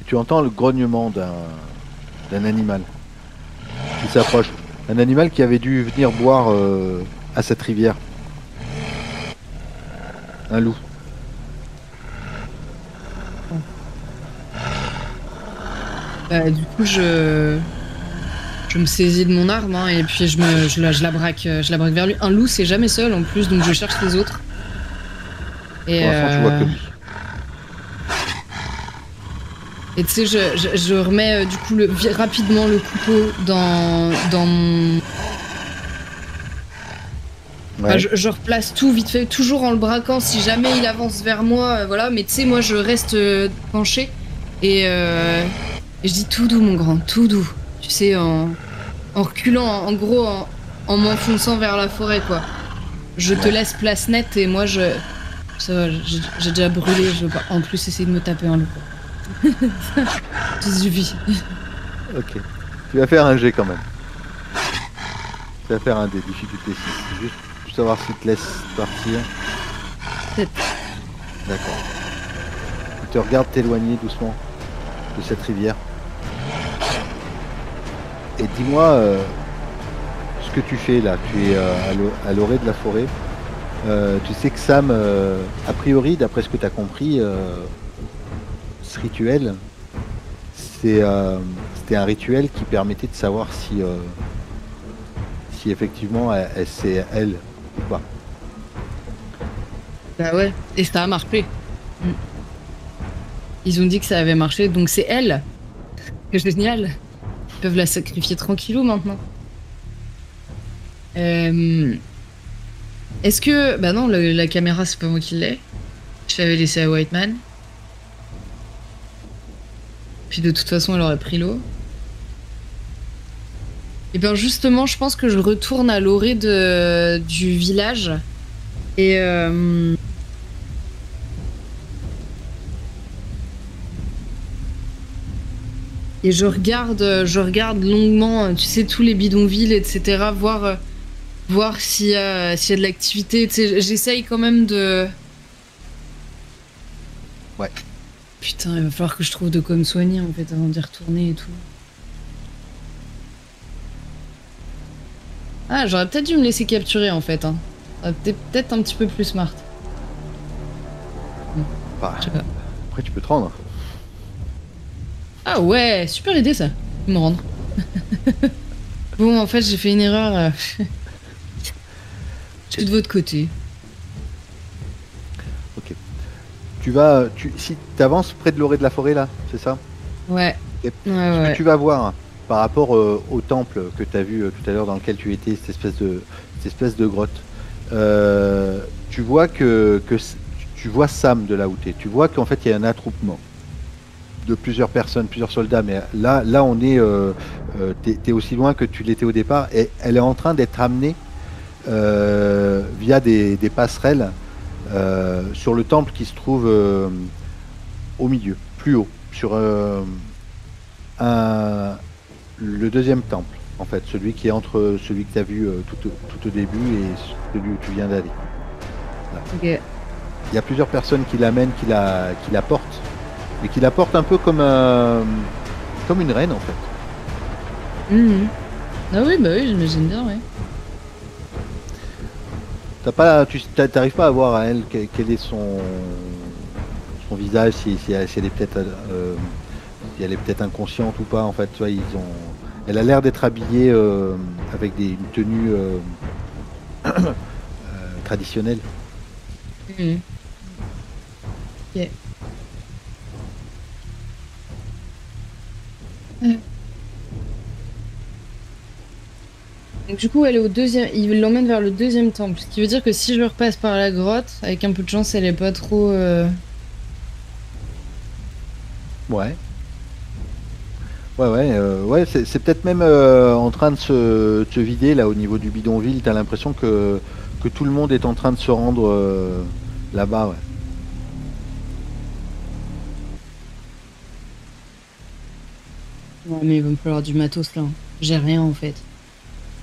tu entends le grognement d'un animal qui s'approche. Un animal qui avait dû venir boire à cette rivière. Un loup. Du coup, je me saisis de mon arme hein, et puis je la braque vers lui. Un loup, c'est jamais seul en plus, donc je cherche les autres. Et Pour l'instant, tu vois que lui. Et tu sais, je remets du coup rapidement le couteau dans mon... Ouais. Enfin, je replace tout vite fait, toujours en le braquant si jamais il avance vers moi, voilà. Mais tu sais, moi je reste penché et je dis tout doux mon grand, tout doux. Tu sais, en reculant, en gros, en m'enfonçant vers la forêt quoi. Je te laisse place nette et moi ça va, j'ai déjà brûlé, je veux pas en plus essayer de me taper un loup. Ça suffit. Ok. Tu vas faire un G quand même. Tu vas faire un des difficultés 6. Juste pour savoir s'il te laisse partir. 7. D'accord. Il te regarde t'éloigner doucement de cette rivière. Et dis-moi ce que tu fais là. Tu es à l'orée de la forêt. Tu sais que Sam, a priori, d'après ce que tu as compris, ce rituel, c'était un rituel qui permettait de savoir si effectivement c'est elle ou pas. Bah ouais, et ça a marché. Ils ont dit que ça avait marché, donc c'est elle. C'est génial. Ils peuvent la sacrifier tranquillou maintenant. Est-ce que... Bah non, la caméra, c'est pas moi qui l'ai. Je l'avais laissée à Whiteman. Puis de toute façon, elle aurait pris l'eau. Et bien justement, je pense que je retourne à l'orée du village. Et... Et je regarde longuement, tu sais, tous les bidonvilles, etc. Voir s'il y a de l'activité. Tu sais, j'essaye quand même de... Ouais. Putain, il va falloir que je trouve de quoi me soigner, en fait, avant d'y retourner et tout. Ah, j'aurais peut-être dû me laisser capturer, en fait. Hein. Peut-être un petit peu plus smart. Bah, Je sais pas. après, tu peux te rendre. Ah ouais, super idée, ça. Me rendre. Bon, en fait, j'ai fait une erreur. Je suis de votre côté. Ok. Si tu avances près de l'orée de la forêt là, c'est ça? Ouais. Et Ouais, ce ouais. que tu vas voir par rapport au temple que tu as vu tout à l'heure dans lequel tu étais, cette espèce de grotte, tu vois tu vois Sam de là où tu es. Tu vois qu'en fait il y a un attroupement de plusieurs personnes, plusieurs soldats, mais là on est, t'es aussi loin que tu l'étais au départ, et elle est en train d'être amenée via des passerelles sur le temple qui se trouve au milieu, plus haut, sur le deuxième temple, en fait, celui qui est entre celui que tu as vu tout au début et celui où tu viens d'aller. Là. Ok. Il y a plusieurs personnes qui l'amènent, qui la portent, et qui la portent un peu comme une reine, en fait. Ah oui, bah oui, j'imagine bien, ouais. Tu t'arrives pas à voir à elle quel est son visage, si elle est peut-être si elle est peut-être inconsciente ou pas, en fait. Tu vois, elle a l'air d'être habillée avec une tenue traditionnelle. Ok. Donc, du coup, elle est au deuxième. Il l'emmène vers le deuxième temple. Ce qui veut dire que si je repasse par la grotte, avec un peu de chance, elle est pas trop. Ouais. Ouais, c'est peut-être même en train de se vider là au niveau du bidonville. T'as l'impression que tout le monde est en train de se rendre là-bas, ouais. Ouais, mais il va me falloir du matos là. J'ai rien en fait.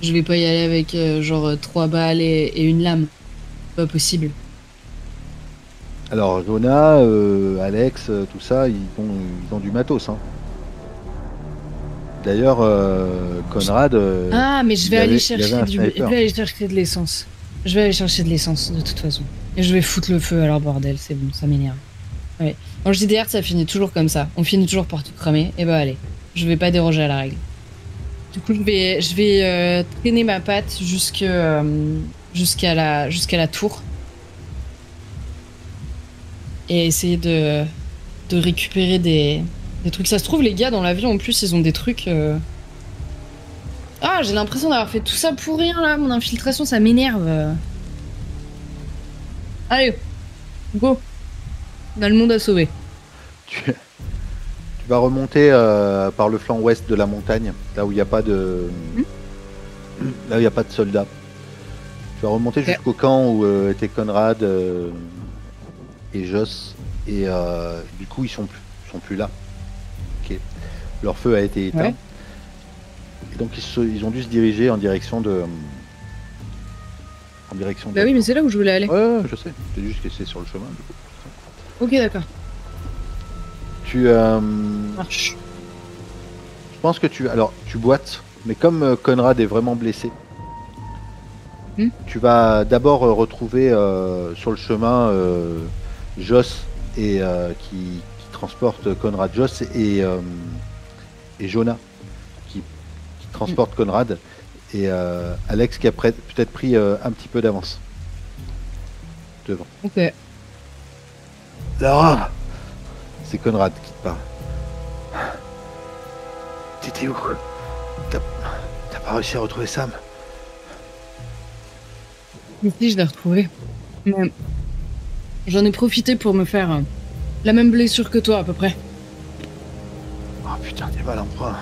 Je vais pas y aller avec genre 3 balles et une lame. Pas possible. Alors, Jonah, Alex, tout ça, ils ont du matos. Hein. D'ailleurs, Conrad, Ah, mais je vais aller il avait chercher un je vais sniper. aller chercher de l'essence. Je vais aller chercher de l'essence, de toute façon. Et je vais foutre le feu à leur bordel, c'est bon, ça m'énerve. Ouais. En JDR, ça finit toujours comme ça. On finit toujours par tout cramer. Et bah allez, je vais pas déroger à la règle. Du coup, je vais traîner ma patte jusqu'à la tour. Et essayer de récupérer des trucs. Ça se trouve, les gars, dans l'avion, en plus, ils ont des trucs... Ah, j'ai l'impression d'avoir fait tout ça pour rien, là. Mon infiltration, ça m'énerve. Allez, go. On a le monde à sauver. Tu vas remonter par le flanc ouest de la montagne, là où il n'y a pas de... Là où il n'y a pas de soldats. Tu vas remonter jusqu'au camp où étaient Conrad et Joss. Et du coup, ils sont plus là. Okay. Leur feu a été éteint. Ouais. Et donc, ils ont dû se diriger en direction de... Bah oui, mais c'est là où je voulais aller. Ouais, je sais. C'est juste que c'est sur le chemin, du coup. Ok, d'accord. Je pense que tu boites, mais comme Conrad est vraiment blessé, tu vas d'abord retrouver sur le chemin Joss et qui transporte Conrad. Joss et Jonah qui transporte Conrad et Alex qui a peut-être pris un petit peu d'avance devant. Ok. Lara, c'est Conrad qui te parle. T'étais où? T'as pas réussi à retrouver Sam? Si, je l'ai retrouvé. Mais j'en ai profité pour me faire la même blessure que toi, à peu près. Oh putain, t'es mal en point.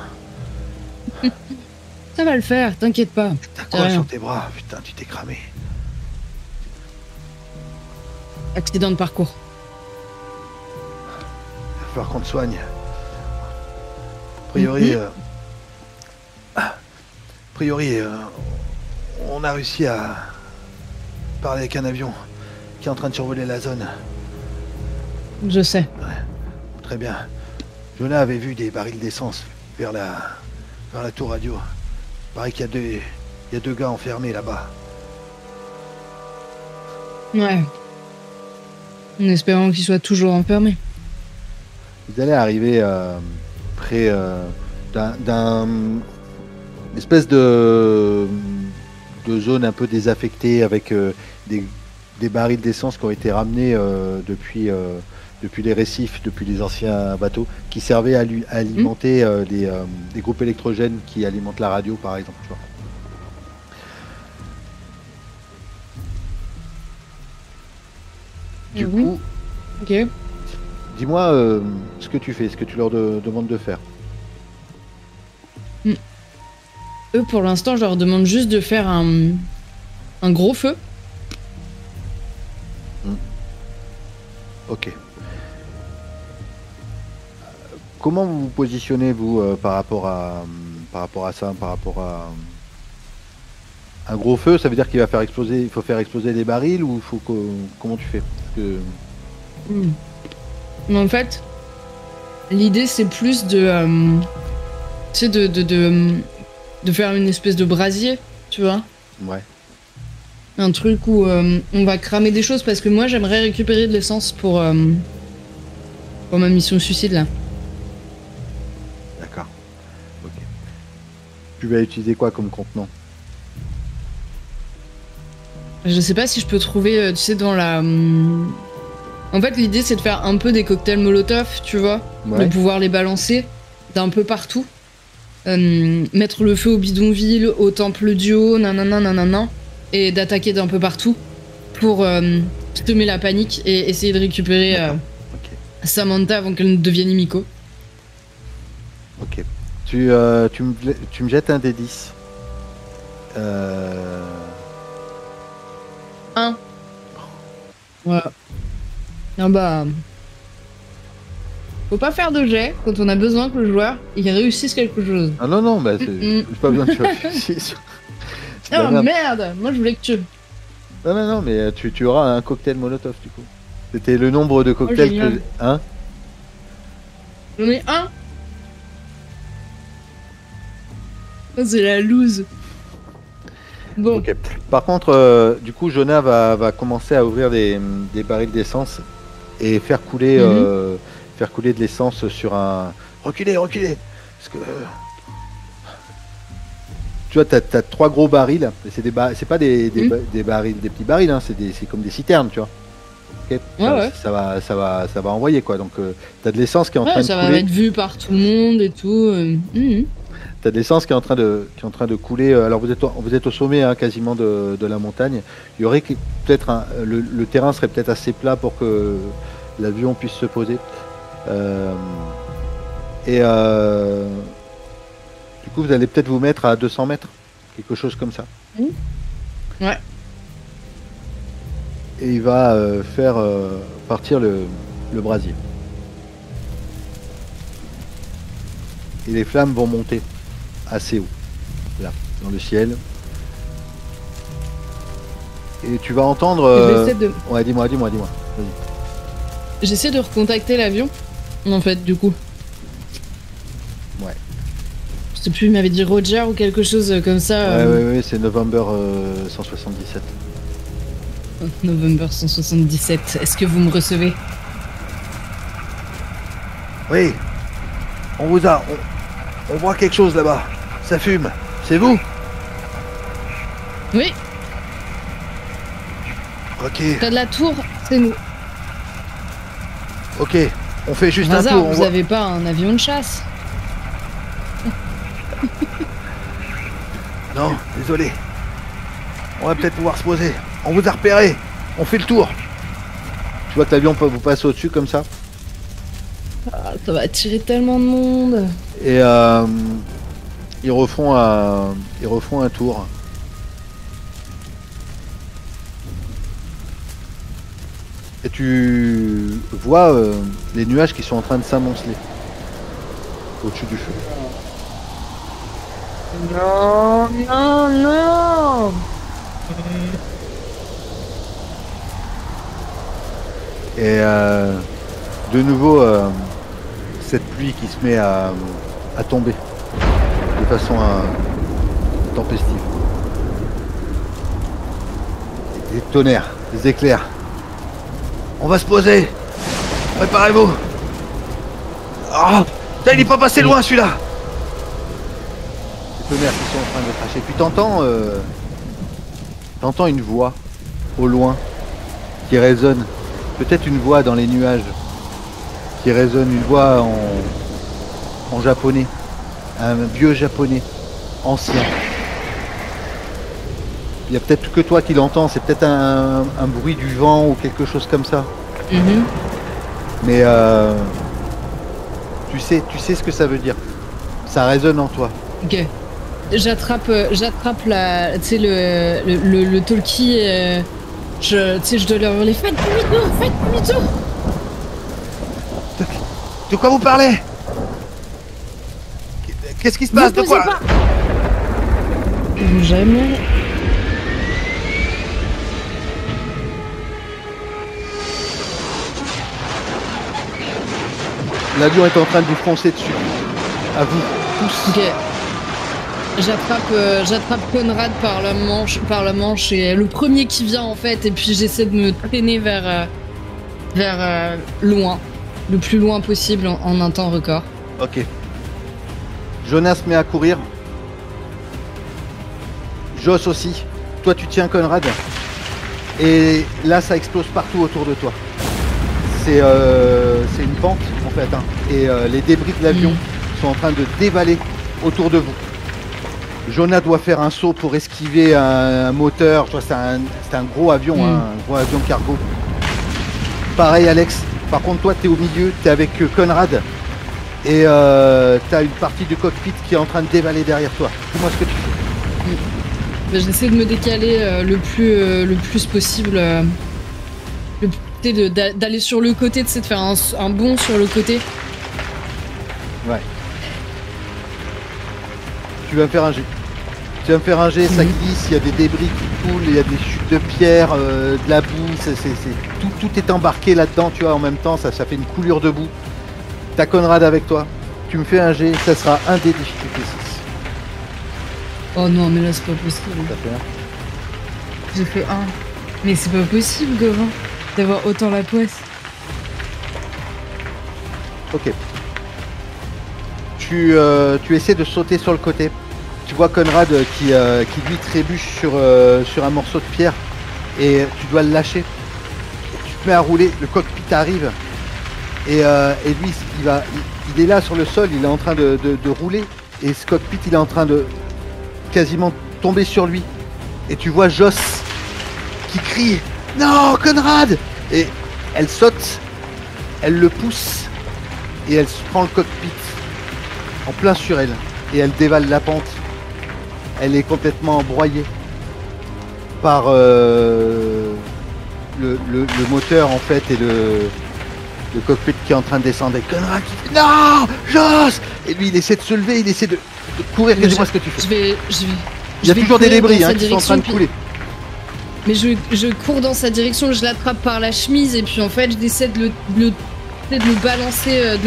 Ça va le faire, t'inquiète pas. T'as quoi sur tes bras? Putain, tu t'es cramé. Accident de parcours. Il va falloir qu'on te soigne. A priori, on a réussi à parler avec un avion qui est en train de survoler la zone. Je sais. Ouais, très bien. Jonah avait vu des barils d'essence vers la tour radio. Il paraît qu'il y a deux gars enfermés là-bas. Ouais. En espérant qu'ils soient toujours enfermés. Vous allez arriver près d'un espèce de zone un peu désaffectée avec des barils d'essence qui ont été ramenés depuis les récifs, depuis les anciens bateaux, qui servaient à alimenter des groupes électrogènes qui alimentent la radio, par exemple. Tu vois. Du coup, ok. Dis-moi ce que tu fais, ce que tu leur demandes de faire. Eux, pour l'instant, je leur demande juste de faire un gros feu. Ok. Comment vous vous positionnez, vous, par rapport à ça, par rapport à un gros feu? Ça veut dire qu'il va faire exploser, il faut faire exploser des barils ou comment tu fais? Parce que... Mais en fait, l'idée c'est plus de, tu sais, de faire une espèce de brasier, tu vois. Ouais. Un truc où on va cramer des choses parce que moi j'aimerais récupérer de l'essence pour ma mission suicide là. D'accord. Ok. Tu vas utiliser quoi comme contenant? Je sais pas si je peux trouver, tu sais, dans la... En fait, l'idée, c'est de faire un peu des cocktails Molotov, tu vois, de pouvoir les balancer d'un peu partout. Mettre le feu au bidonville, au temple du haut, nanana, et d'attaquer d'un peu partout pour semer la panique et essayer de récupérer Samantha avant qu'elle ne devienne Imiko. Ok. Tu me jettes un des 10. 1. Voilà. Ah bah... Faut pas faire de jet quand on a besoin que le joueur il réussisse quelque chose. Ah non, bah j'ai pas besoin de réussir. Oh merde. Moi je voulais que tu... Non, mais tu auras un cocktail Molotov du coup. C'était le nombre de cocktails génial. que... Hein? J'en ai un. Oh, c'est la loose. Bon. Ok. Par contre, du coup, Jonah va commencer à ouvrir des barils d'essence et faire couler de l'essence sur un... Reculez, reculez. Parce que... Tu vois, t'as 3 gros barils. C'est pas des barils, des petits barils, hein, c'est comme des citernes, tu vois. Ok. Ouais. Ça va envoyer, quoi. Donc, t'as de l'essence qui est en train de Ça couler. va être vu par tout le monde et tout. T'as de l'essence qui est en train de couler. Alors vous êtes au sommet, hein, quasiment de la montagne. Il y aurait peut-être le terrain serait peut-être assez plat pour que l'avion puisse se poser. Du coup, vous allez peut-être vous mettre à 200 mètres, quelque chose comme ça. Ouais. Et il va faire partir le brasier. Et les flammes vont monter assez haut, là, dans le ciel. Et tu vas entendre... J'essaie de... Ouais, dis-moi. Vas-y. J'essaie de recontacter l'avion, en fait, du coup. Ouais. Je sais plus, il m'avait dit Roger ou quelque chose comme ça. Ouais, c'est November 177. November 177. Est-ce que vous me recevez? Oui, on vous a... On voit quelque chose là-bas. Ça fume. C'est vous? Oui, Ok, près de la tour, c'est nous. ok. On fait juste Par un hasard, tour. vous avez pas un avion de chasse? Non, désolé. On va peut-être pouvoir se poser. On vous a repéré. On fait le tour. Tu vois que l'avion peut vous passer au-dessus comme ça. Ah, ça va attirer tellement de monde. Et ils refont un tour. Et tu vois les nuages qui sont en train de s'amonceler au-dessus du feu. Non. Et de nouveau, cette pluie qui se met à tomber de façon tempestive. Des tonnerres, des éclairs. On va se poser. Préparez-vous. Ah, il n'est pas passé loin celui-là. Des tonnerres qui sont en train de cracher. Puis t'entends une voix au loin qui résonne. Peut-être une voix dans les nuages qui résonne, une voix en japonais, un vieux japonais ancien. Il y a peut-être que toi qui l'entends, c'est peut-être un bruit du vent ou quelque chose comme ça. Mais tu sais ce que ça veut dire. Ça résonne en toi. Ok. J'attrape la, tu sais, le talkie. Je dois leur hurler, faites demi-tour. De quoi vous parlez? Qu'est-ce qui se passe? De quoi? Jamais. L'avion est en train de vous foncer dessus. À vous, tous. Ok. J'attrape Conrad par la manche et le premier qui vient en fait, et puis j'essaie de me traîner vers loin, le plus loin possible en un temps record. Ok. Jonas se met à courir. Joss aussi. Toi tu tiens Conrad. Et là ça explose partout autour de toi. C'est une pente en fait, hein. Et les débris de l'avion sont en train de dévaler autour de vous. Jonah doit faire un saut pour esquiver un moteur. C'est un gros avion, hein, un gros avion cargo. Pareil Alex. Par contre toi t'es au milieu, t'es avec Conrad. Et t'as une partie du cockpit qui est en train de dévaler derrière toi. Dis-moi ce que tu fais. J'essaie de me décaler le plus possible. D'aller sur le côté, de faire un bond sur le côté. Ouais. Tu vas me faire un jet. Tu vas me faire un jet, ça glisse, il y a des débris qui coulent, il y a des chutes de pierre, de la boue, tout est embarqué là-dedans, tu vois, en même temps, ça fait une coulure de boue. T'as Conrad avec toi, tu me fais un jet, ça sera un dé difficulté 6. Oh non, mais là, c'est pas possible. Ça fait un. J'ai fait 1. Mais c'est pas possible, Gauvin, d'avoir autant la poisse. Ok. Tu essaies de sauter sur le côté. Tu vois Conrad qui lui trébuche sur un morceau de pierre et tu dois le lâcher. Tu te mets à rouler, le cockpit arrive et lui il est là sur le sol, il est en train de rouler et ce cockpit il est en train de quasiment tomber sur lui. Et tu vois Joss qui crie « Non, Conrad !» Et elle saute, elle le pousse et elle se prend le cockpit en plein sur elle et elle dévale la pente. Elle est complètement broyée par le moteur en fait et le cockpit qui est en train de descendre. Et Conrad qui fait non, Joss. Et lui il essaie de se lever, il essaie de courir. Dis-moi ce que tu fais. Il y a toujours des débris qui sont en train de couler. Mais je cours dans sa direction, je l'attrape par la chemise et puis en fait j'essaie de le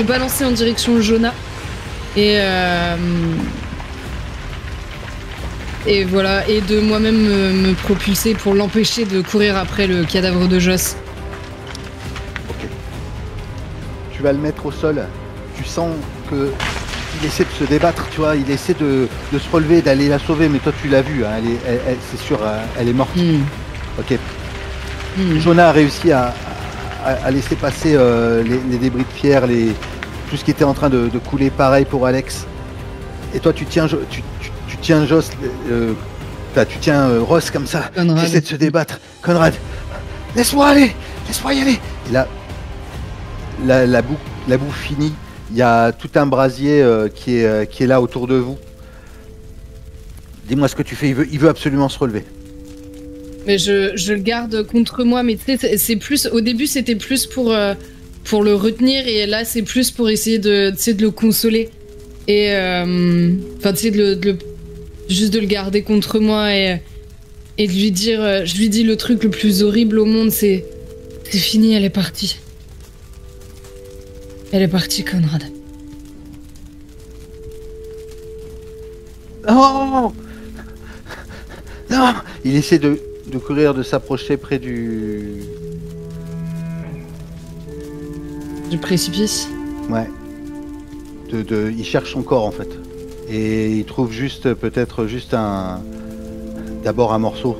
balancer en direction de Jonah. Et voilà, et de moi-même me propulser pour l'empêcher de courir après le cadavre de Joss. Ok. Tu vas le mettre au sol. Tu sens que il essaie de se débattre, tu vois, il essaie de se relever, d'aller la sauver, mais toi tu l'as vu, hein, c'est sûr, elle est morte. Ok. Jonah a réussi à laisser passer les débris de pierre, tout ce qui était en train de couler, pareil pour Alex. Et toi tu tiens Joss, tu tiens Ross comme ça, il essaie de se débattre. Conrad, laisse-moi y aller. Et là, la boue finie, il y a tout un brasier qui est là autour de vous. Dis-moi ce que tu fais, il veut absolument se relever. Mais je le garde contre moi, mais tu sais, c'est plus, au début c'était plus pour le retenir, et là c'est plus pour essayer de le consoler. Et enfin, tu sais, juste de le garder contre moi et de lui dire, je lui dis le truc le plus horrible au monde, c'est fini, elle est partie. Elle est partie, Conrad. Oh non. Il essaie de courir, de s'approcher près du précipice. Ouais. Il cherche son corps en fait. Et il trouve peut-être juste d'abord un morceau.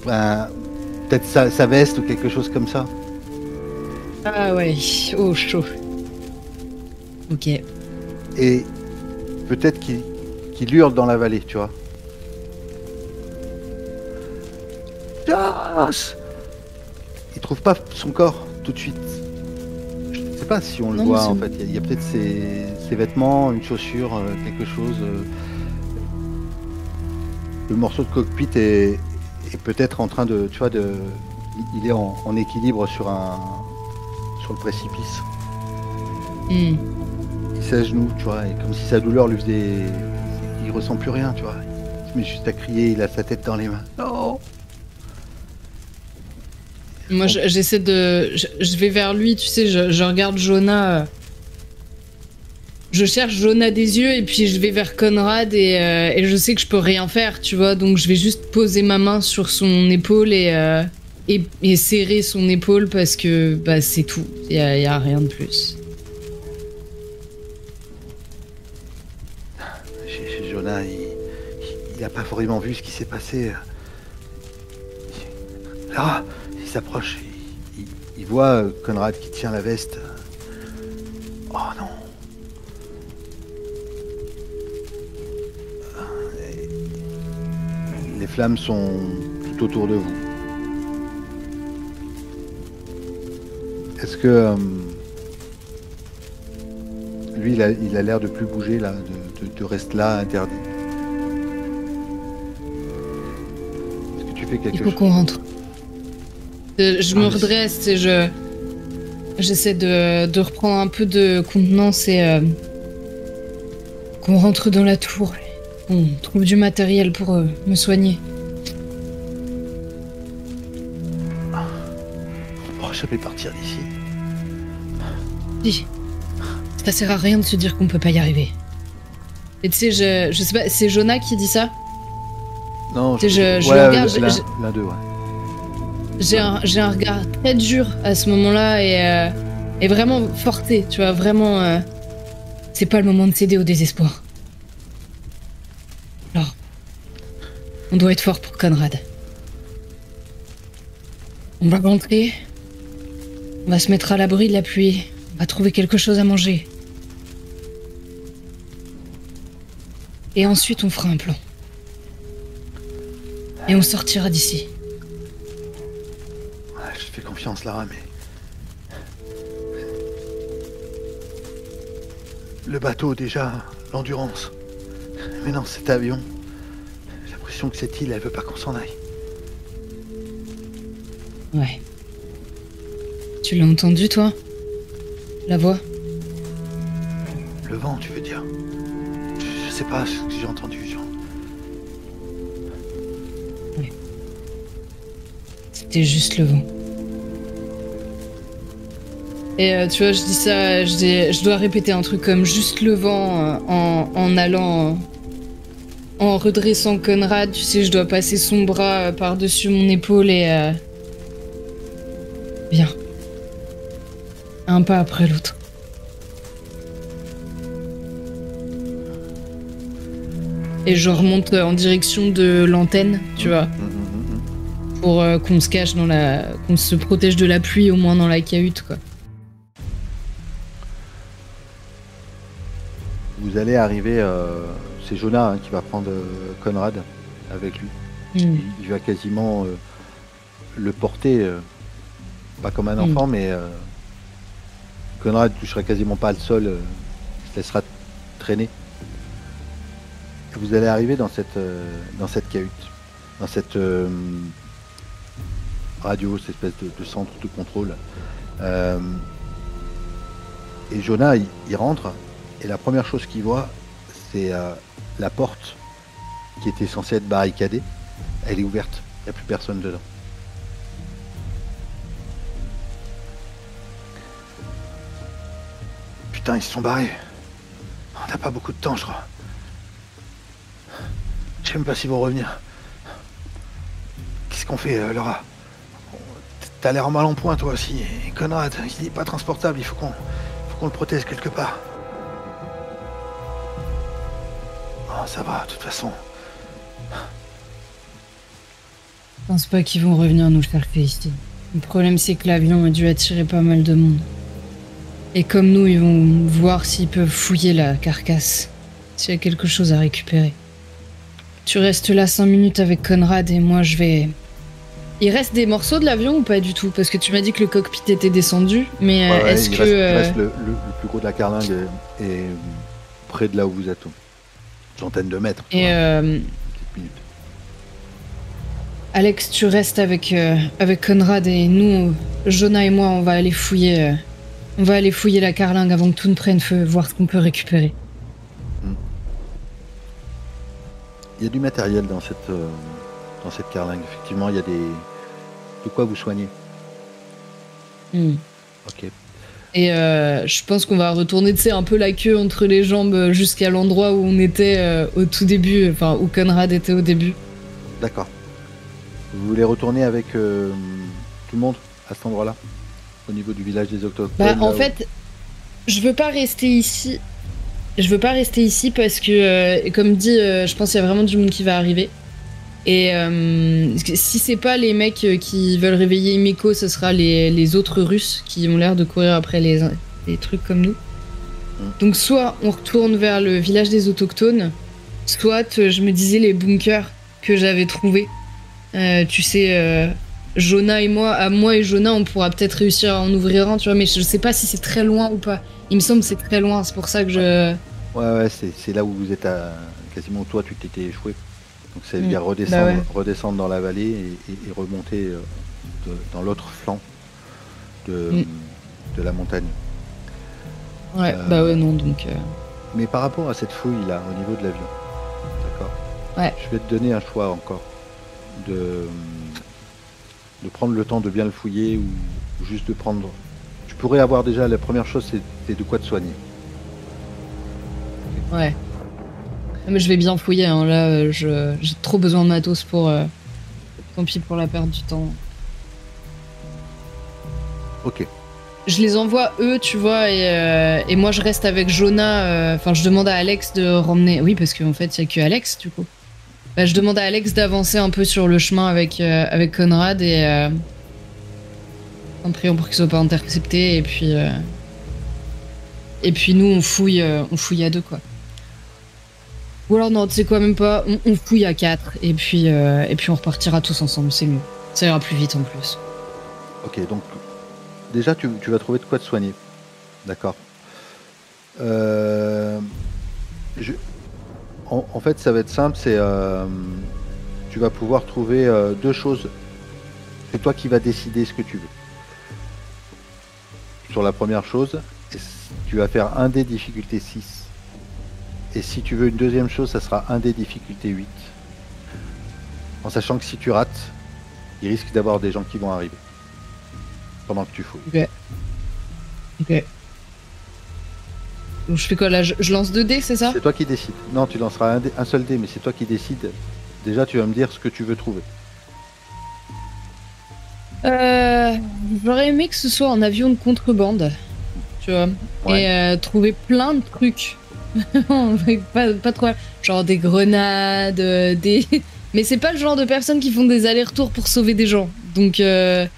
Peut-être sa veste ou quelque chose comme ça. Ah ouais, oh chaud. Ok. Et peut-être qu'il hurle dans la vallée, tu vois. Joss! Il trouve pas son corps tout de suite. Je ne sais pas si on le voit en fait. Il y a peut-être ses vêtements, une chaussure, quelque chose. Le morceau de cockpit est peut-être en train de, tu vois, il est en équilibre sur le précipice. Il s'est à genoux, tu vois, et comme si sa douleur lui faisait, il ressent plus rien, tu vois. Il se met juste à crier, il a sa tête dans les mains. Non. Moi, j'essaie je vais vers lui, tu sais, je regarde Jonah. Je cherche Jonah des yeux et puis je vais vers Conrad et je sais que je peux rien faire, tu vois. Donc je vais juste poser ma main sur son épaule et serrer son épaule parce que bah, c'est tout. Il y a rien de plus. Chez Jonah, il n'a pas vraiment vu ce qui s'est passé. Là, il s'approche, il voit Conrad qui tient la veste. Oh non. Les flammes sont tout autour de vous. Est-ce que lui, il a l'air de plus bouger là, de rester là interdit. Est-ce que tu fais quelque chose? Il faut qu'on rentre. Je me redresse et j'essaie de reprendre un peu de contenance et qu'on rentre dans la tour. On trouve du matériel pour me soigner. On pourra jamais partir d'ici. Si. Ça sert à rien de se dire qu'on peut pas y arriver. Et tu sais, je sais pas, c'est Jonah qui dit ça? Non, je ouais, le regarde, l'un d'eux, ouais. J'ai un regard très dur à ce moment-là et vraiment forcé, tu vois, vraiment... c'est pas le moment de céder au désespoir. Alors, on doit être fort pour Conrad. On va rentrer, on va se mettre à l'abri de la pluie, on va trouver quelque chose à manger. Et ensuite on fera un plan. Et on sortira d'ici. Ouais, je te fais confiance, Lara, mais... Le bateau, déjà, l'endurance. Mais non, cet avion... J'ai l'impression que cette île, elle veut pas qu'on s'en aille. Ouais. Tu l'as entendu, toi? La voix? Le vent, tu veux dire? Je sais pas ce que j'ai entendu, genre. Ouais. C'était juste le vent. Et tu vois, je dis ça, je dois répéter un truc comme juste le vent en allant... en redressant Conrad, tu sais, je dois passer son bras par-dessus mon épaule et... Viens. Un pas après l'autre. Et je remonte en direction de l'antenne, tu vois. Pour qu'on se cache dans la... qu'on se protège de la pluie, au moins dans la cahute, quoi. Vous allez arriver... c'est Jonah qui va prendre Conrad avec lui. Il va quasiment le porter, pas comme un enfant, mais Conrad ne touchera quasiment pas le sol, il se laissera traîner. Et vous allez arriver dans cette cahute, dans cette radio, cette espèce de centre de contrôle. Et Jonah, il rentre, et la première chose qu'il voit, c'est la porte qui était censée être barricadée. Elle est ouverte, il n'y a plus personne dedans. Putain, ils se sont barrés. On n'a pas beaucoup de temps, je crois. Je sais même pas s'ils vont revenir. Qu'est-ce qu'on fait, Laura? T'as l'air mal en point, toi aussi. Et Conrad, il n'est pas transportable, il faut qu'on le protège quelque part. Oh, ça va, de toute façon. Je pense pas qu'ils vont revenir nous chercher ici. Le problème, c'est que l'avion a dû attirer pas mal de monde. Et comme nous, ils vont voir s'ils peuvent fouiller la carcasse. S'il y a quelque chose à récupérer. Tu restes là 5 minutes avec Conrad et moi je vais... Il reste des morceaux de l'avion ou pas du tout? Parce que tu m'as dit que le cockpit était descendu, mais ouais, est-ce que... Il reste le plus gros de la carlingue est près de là où vous êtes. Centaines de mètres. Et Alex, tu restes avec Conrad et nous, Jonah et moi, on va aller fouiller la carlingue avant que tout ne prenne feu, voir ce qu'on peut récupérer. Il y a du matériel dans cette carlingue. Effectivement, il y a de quoi vous soigner. Ok. Et je pense qu'on va retourner, tu sais, un peu la queue entre les jambes jusqu'à l'endroit où on était au tout début, enfin où Conrad était au début. D'accord. Vous voulez retourner avec tout le monde à cet endroit-là, au niveau du village des autochtones? Bah, en fait, je veux pas rester ici. Je veux pas rester ici parce que, comme dit, je pense qu'il y a vraiment du monde qui va arriver. Et si c'est pas les mecs qui veulent réveiller Himeko, ce sera les autres Russes qui ont l'air de courir après les trucs comme nous. Donc soit on retourne vers le village des autochtones, soit je me disais les bunkers que j'avais trouvés. Tu sais, Jonah et moi et Jonah, on pourra peut-être réussir à en ouvrir un, tu vois, mais je sais pas si c'est très loin ou pas. Il me semble que c'est très loin, c'est pour ça que je... Ouais, c'est là où vous êtes quasiment où toi tu t'étais échoué. Donc ça veut dire redescendre dans la vallée et remonter dans l'autre flanc de la montagne. Ouais, bah ouais, non, donc... Mais par rapport à cette fouille là, au niveau de l'avion, Ouais. Je vais te donner un choix encore de, de prendre le temps de bien le fouiller ou juste de prendre. Tu pourrais avoir déjà la première chose, c'est de quoi te soigner. Ouais. Mais je vais bien fouiller, hein. Là, j'ai trop besoin de matos pour. Tant pis pour la perte du temps. Ok. Je les envoie eux, tu vois, et moi je reste avec Jonah. Enfin, je demande à Alex de ramener. Oui, parce qu'en fait, il y a que Alex, du coup. Bah, je demande à Alex d'avancer un peu sur le chemin avec Conrad et en priant pour qu'il soit pas intercepté. Et puis nous, on fouille à deux, quoi. Ou alors non, tu sais quoi, même pas. On fouille à 4 et puis on repartira tous ensemble, c'est mieux. Ça ira plus vite en plus. Ok, donc déjà tu vas trouver de quoi te soigner. D'accord. Euh, en fait, ça va être simple, tu vas pouvoir trouver deux choses. C'est toi qui vas décider ce que tu veux. Sur la première chose, tu vas faire un dé difficulté 6. Et si tu veux une deuxième chose, ça sera un dé difficulté 8. En sachant que si tu rates, il risque d'avoir des gens qui vont arriver pendant que tu fouilles. Ok. Donc je fais quoi là, je lance 2 dés, c'est ça? C'est toi qui décides. Non, tu lanceras un seul dé, mais c'est toi qui décides. Déjà, tu vas me dire ce que tu veux trouver. J'aurais aimé que ce soit un avion de contrebande, tu vois, Ouais. et trouver plein de trucs. pas trop, genre des grenades, des. Mais c'est pas le genre de personnes qui font des allers-retours pour sauver des gens. Donc, je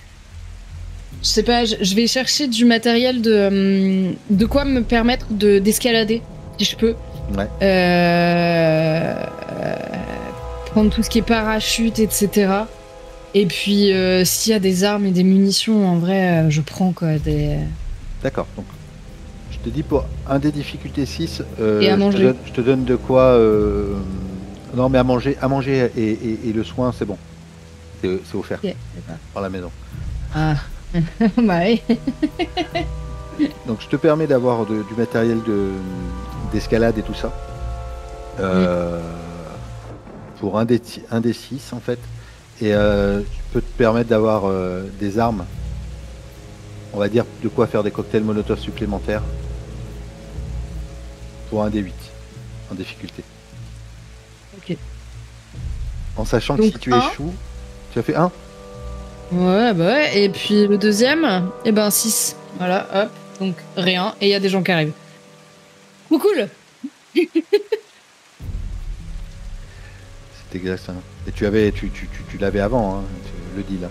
sais pas, je vais chercher du matériel de quoi me permettre d'escalader, si je peux. Ouais. Prendre tout ce qui est parachute, etc. Et puis, s'il y a des armes et des munitions, en vrai, je prends quoi. D'accord. Donc, je te dis pour un des difficultés 6, Et à manger. je te donne de quoi. Non, mais à manger et le soin, c'est bon. C'est offert Ok, d'accord. par la maison. Ah, bah oui. Donc, je te permets d'avoir du matériel d'escalade et tout ça. Pour un des 6, en fait. Et je peux te permettre d'avoir des armes. On va dire de quoi faire des cocktails Molotov supplémentaires. Pour un des 8 en difficulté. Ok. En sachant Donc, que si tu un. échoues, tu as fait 1. Ouais, bah ouais. Et puis le deuxième, eh ben 6. Voilà, hop. Donc rien. Et il y a des gens qui arrivent. Cool. C'est exact. Hein. Et tu l'avais avant, hein, le deal. Hein.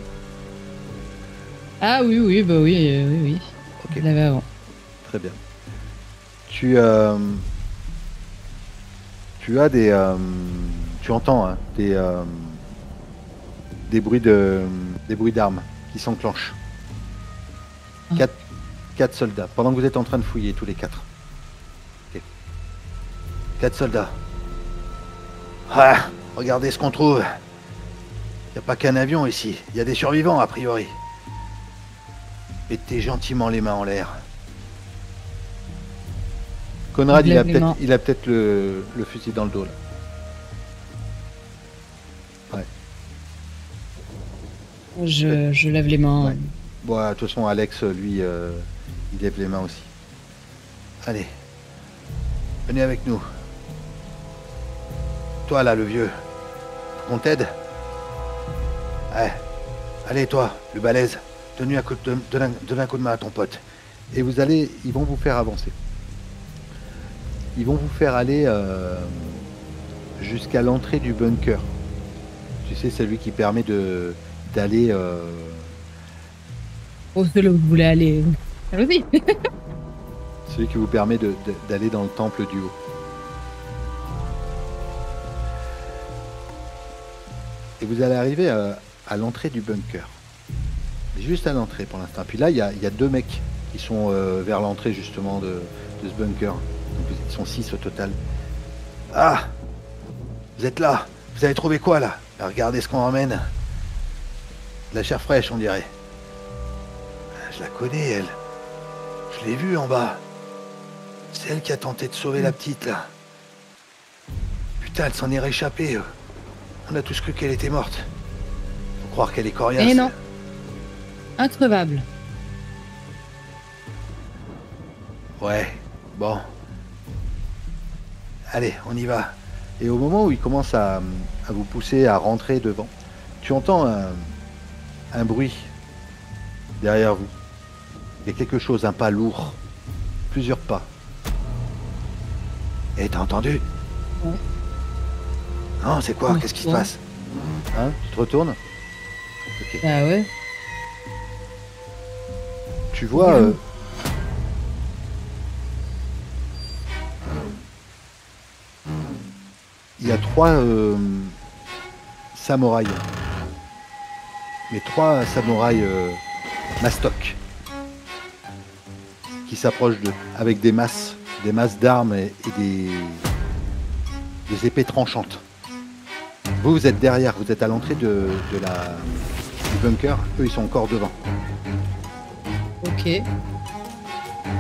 Ah oui, bah oui. Ok, Je l'avais avant. très bien. Tu as tu entends hein, des bruits d'armes qui s'enclenchent. Ah. 4 soldats. Pendant que vous êtes en train de fouiller tous les 4. Okay. 4 soldats. Ah, regardez ce qu'on trouve. Il n'y a pas qu'un avion ici. Il y a des survivants a priori. Mettez gentiment les mains en l'air. Conrad, il a peut-être le fusil dans le dos là. Ouais. Je lève les mains. Ouais. Bon, de toute façon, Alex, lui, il lève les mains aussi. Allez, venez avec nous. Toi là, le vieux, faut qu'on t'aide. Ouais. Allez, toi, le balèze, donne un coup de main à ton pote. Et ils vont vous faire avancer. Ils vont vous faire aller jusqu'à l'entrée du bunker. Tu sais, c'est lui qui permet d'aller. Oh, c'est là où vous voulez aller. Allez-y. Celui qui vous permet d'aller dans le temple du haut. Et vous allez arriver à l'entrée du bunker. Juste à l'entrée pour l'instant. Puis là, il y a 2 mecs qui sont vers l'entrée justement de ce bunker. Donc ils sont 6 au total. Ah! Vous êtes là! Vous avez trouvé quoi là? Regardez ce qu'on emmène. De la chair fraîche, on dirait. Je la connais, elle. Je l'ai vue en bas. C'est elle qui a tenté de sauver la petite là. Putain, elle s'en est réchappée. On a tous cru qu'elle était morte. Faut croire qu'elle est coriace. Eh non. Increvable. Ouais, bon. Allez, on y va. Et au moment où il commence à vous pousser à rentrer devant, tu entends un bruit derrière vous. Il y a quelque chose, un pas lourd. Plusieurs pas. Et t'as entendu? Ouais. Non, c'est quoi? Ouais, Qu'est-ce qui se ouais. passe? Hein? Tu te retournes? Ok. Bah ouais. Tu vois... il y a 3 samouraïs. Mais 3 samouraïs mastoc qui s'approchent d'eux avec des masses d'armes et des épées tranchantes. Vous êtes derrière, vous êtes à l'entrée du bunker. Eux, ils sont encore devant. Ok. Et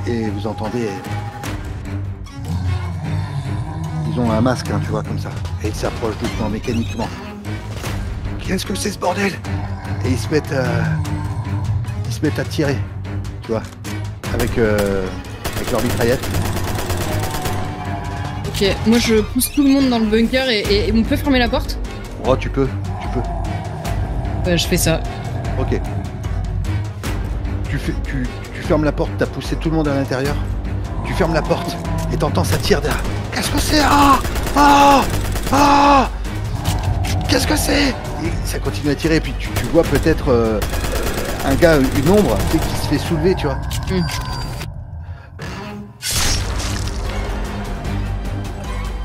vous entendez... Ils ont un masque, hein, tu vois, comme ça. Et ils s'approchent doucement, mécaniquement. Qu'est-ce que c'est ce bordel? Et ils se mettent à tirer, tu vois, avec leur mitraillette. Ok, moi je pousse tout le monde dans le bunker et on peut fermer la porte? Oh, tu peux. Je fais ça. Ok. Tu fermes la porte, t'as poussé tout le monde à l'intérieur. Tu fermes la porte et t'entends ça tire derrière. Qu'est-ce que c'est? Qu'est-ce que c'est? Et ça continue à tirer, et puis tu vois peut-être un gars, une ombre, tu sais, qui se fait soulever, tu vois.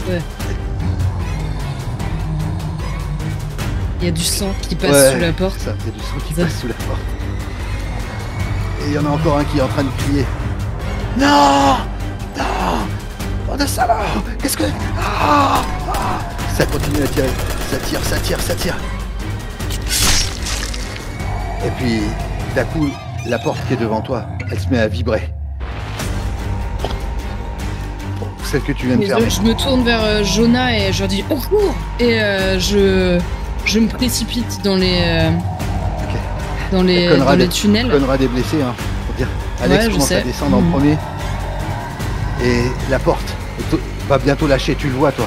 Ouais. Il y a du sang qui passe sous la porte. Ça, il y a du sang qui passe sous la porte. Et il y en a encore un qui est en train de crier. Non! Oh de salaud! Qu'est-ce que... Ça continue à tirer. Ça tire. Et puis, d'un coup, la porte qui est devant toi, elle se met à vibrer. Celle que tu viens de fermer. Je me tourne vers Jonah et je leur dis au secours! Et je me précipite dans les tunnels. Conrad est blessé, hein, pour dire. Alex commence à descendre en premier. Et la porte va bientôt lâcher, tu le vois, toi.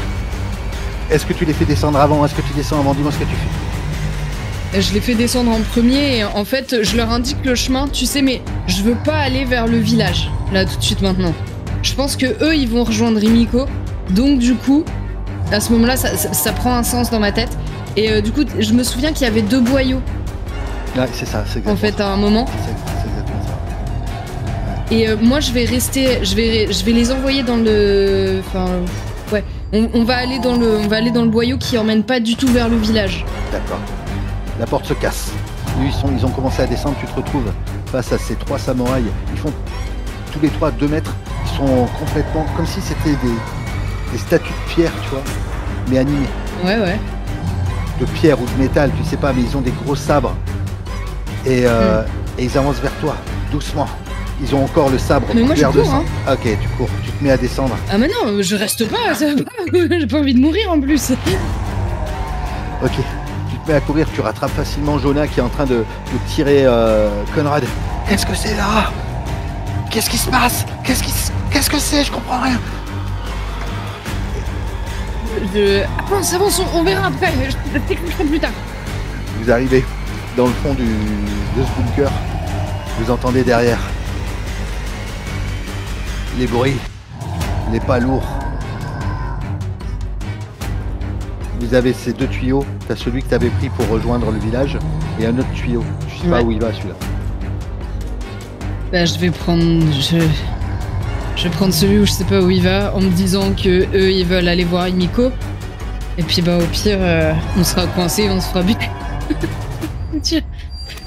Est-ce que tu les fais descendre avant? Est-ce que tu descends avant? Dis-moi ce que tu fais. Je les fais descendre en premier et en fait, je leur indique le chemin, tu sais, mais je veux pas aller vers le village, là, tout de suite, maintenant. Je pense que eux, ils vont rejoindre Himiko. Donc, du coup, à ce moment-là, ça prend un sens dans ma tête. Et du coup, je me souviens qu'il y avait 2 boyaux. Ouais, c'est ça, c'est exactement en fait, ça. à un moment. C'est exactement ça. Et moi, je vais rester, je vais les envoyer dans le, enfin, ouais, on va aller dans le boyau qui emmène pas du tout vers le village. D'accord. La porte se casse. Ils ont commencé à descendre. Tu te retrouves face à ces 3 samouraïs. Ils font tous les 3 2 mètres. Ils sont complètement comme si c'était des statues de pierre, tu vois, mais animées. Ouais. De pierre ou de métal, tu sais pas, mais ils ont des gros sabres. Et ils avancent vers toi, doucement. Ils ont encore le sabre couvert de sang. Hein. Ok, tu cours, tu te mets à descendre. Ah mais non, je reste pas, ça va pas. J'ai pas envie de mourir en plus. Ok, tu te mets à courir, tu rattrapes facilement Jonah qui est en train de tirer Conrad. Qu'est-ce que c'est là? Qu'est-ce qui se passe? Qu'est-ce que c'est? Je comprends rien. Avance, on verra après, je t'expliquerai plus tard. Vous arrivez dans le fond de ce bunker. Vous entendez derrière les bruits, les pas lourds. Vous avez ces 2 tuyaux. T'as celui que t'avais pris pour rejoindre le village et un autre tuyau. Je sais pas où il va celui-là. Bah, je vais prendre celui où je sais pas où il va en me disant que eux ils veulent aller voir Himiko. Et puis bah au pire on sera coincé, on se fera buter. Je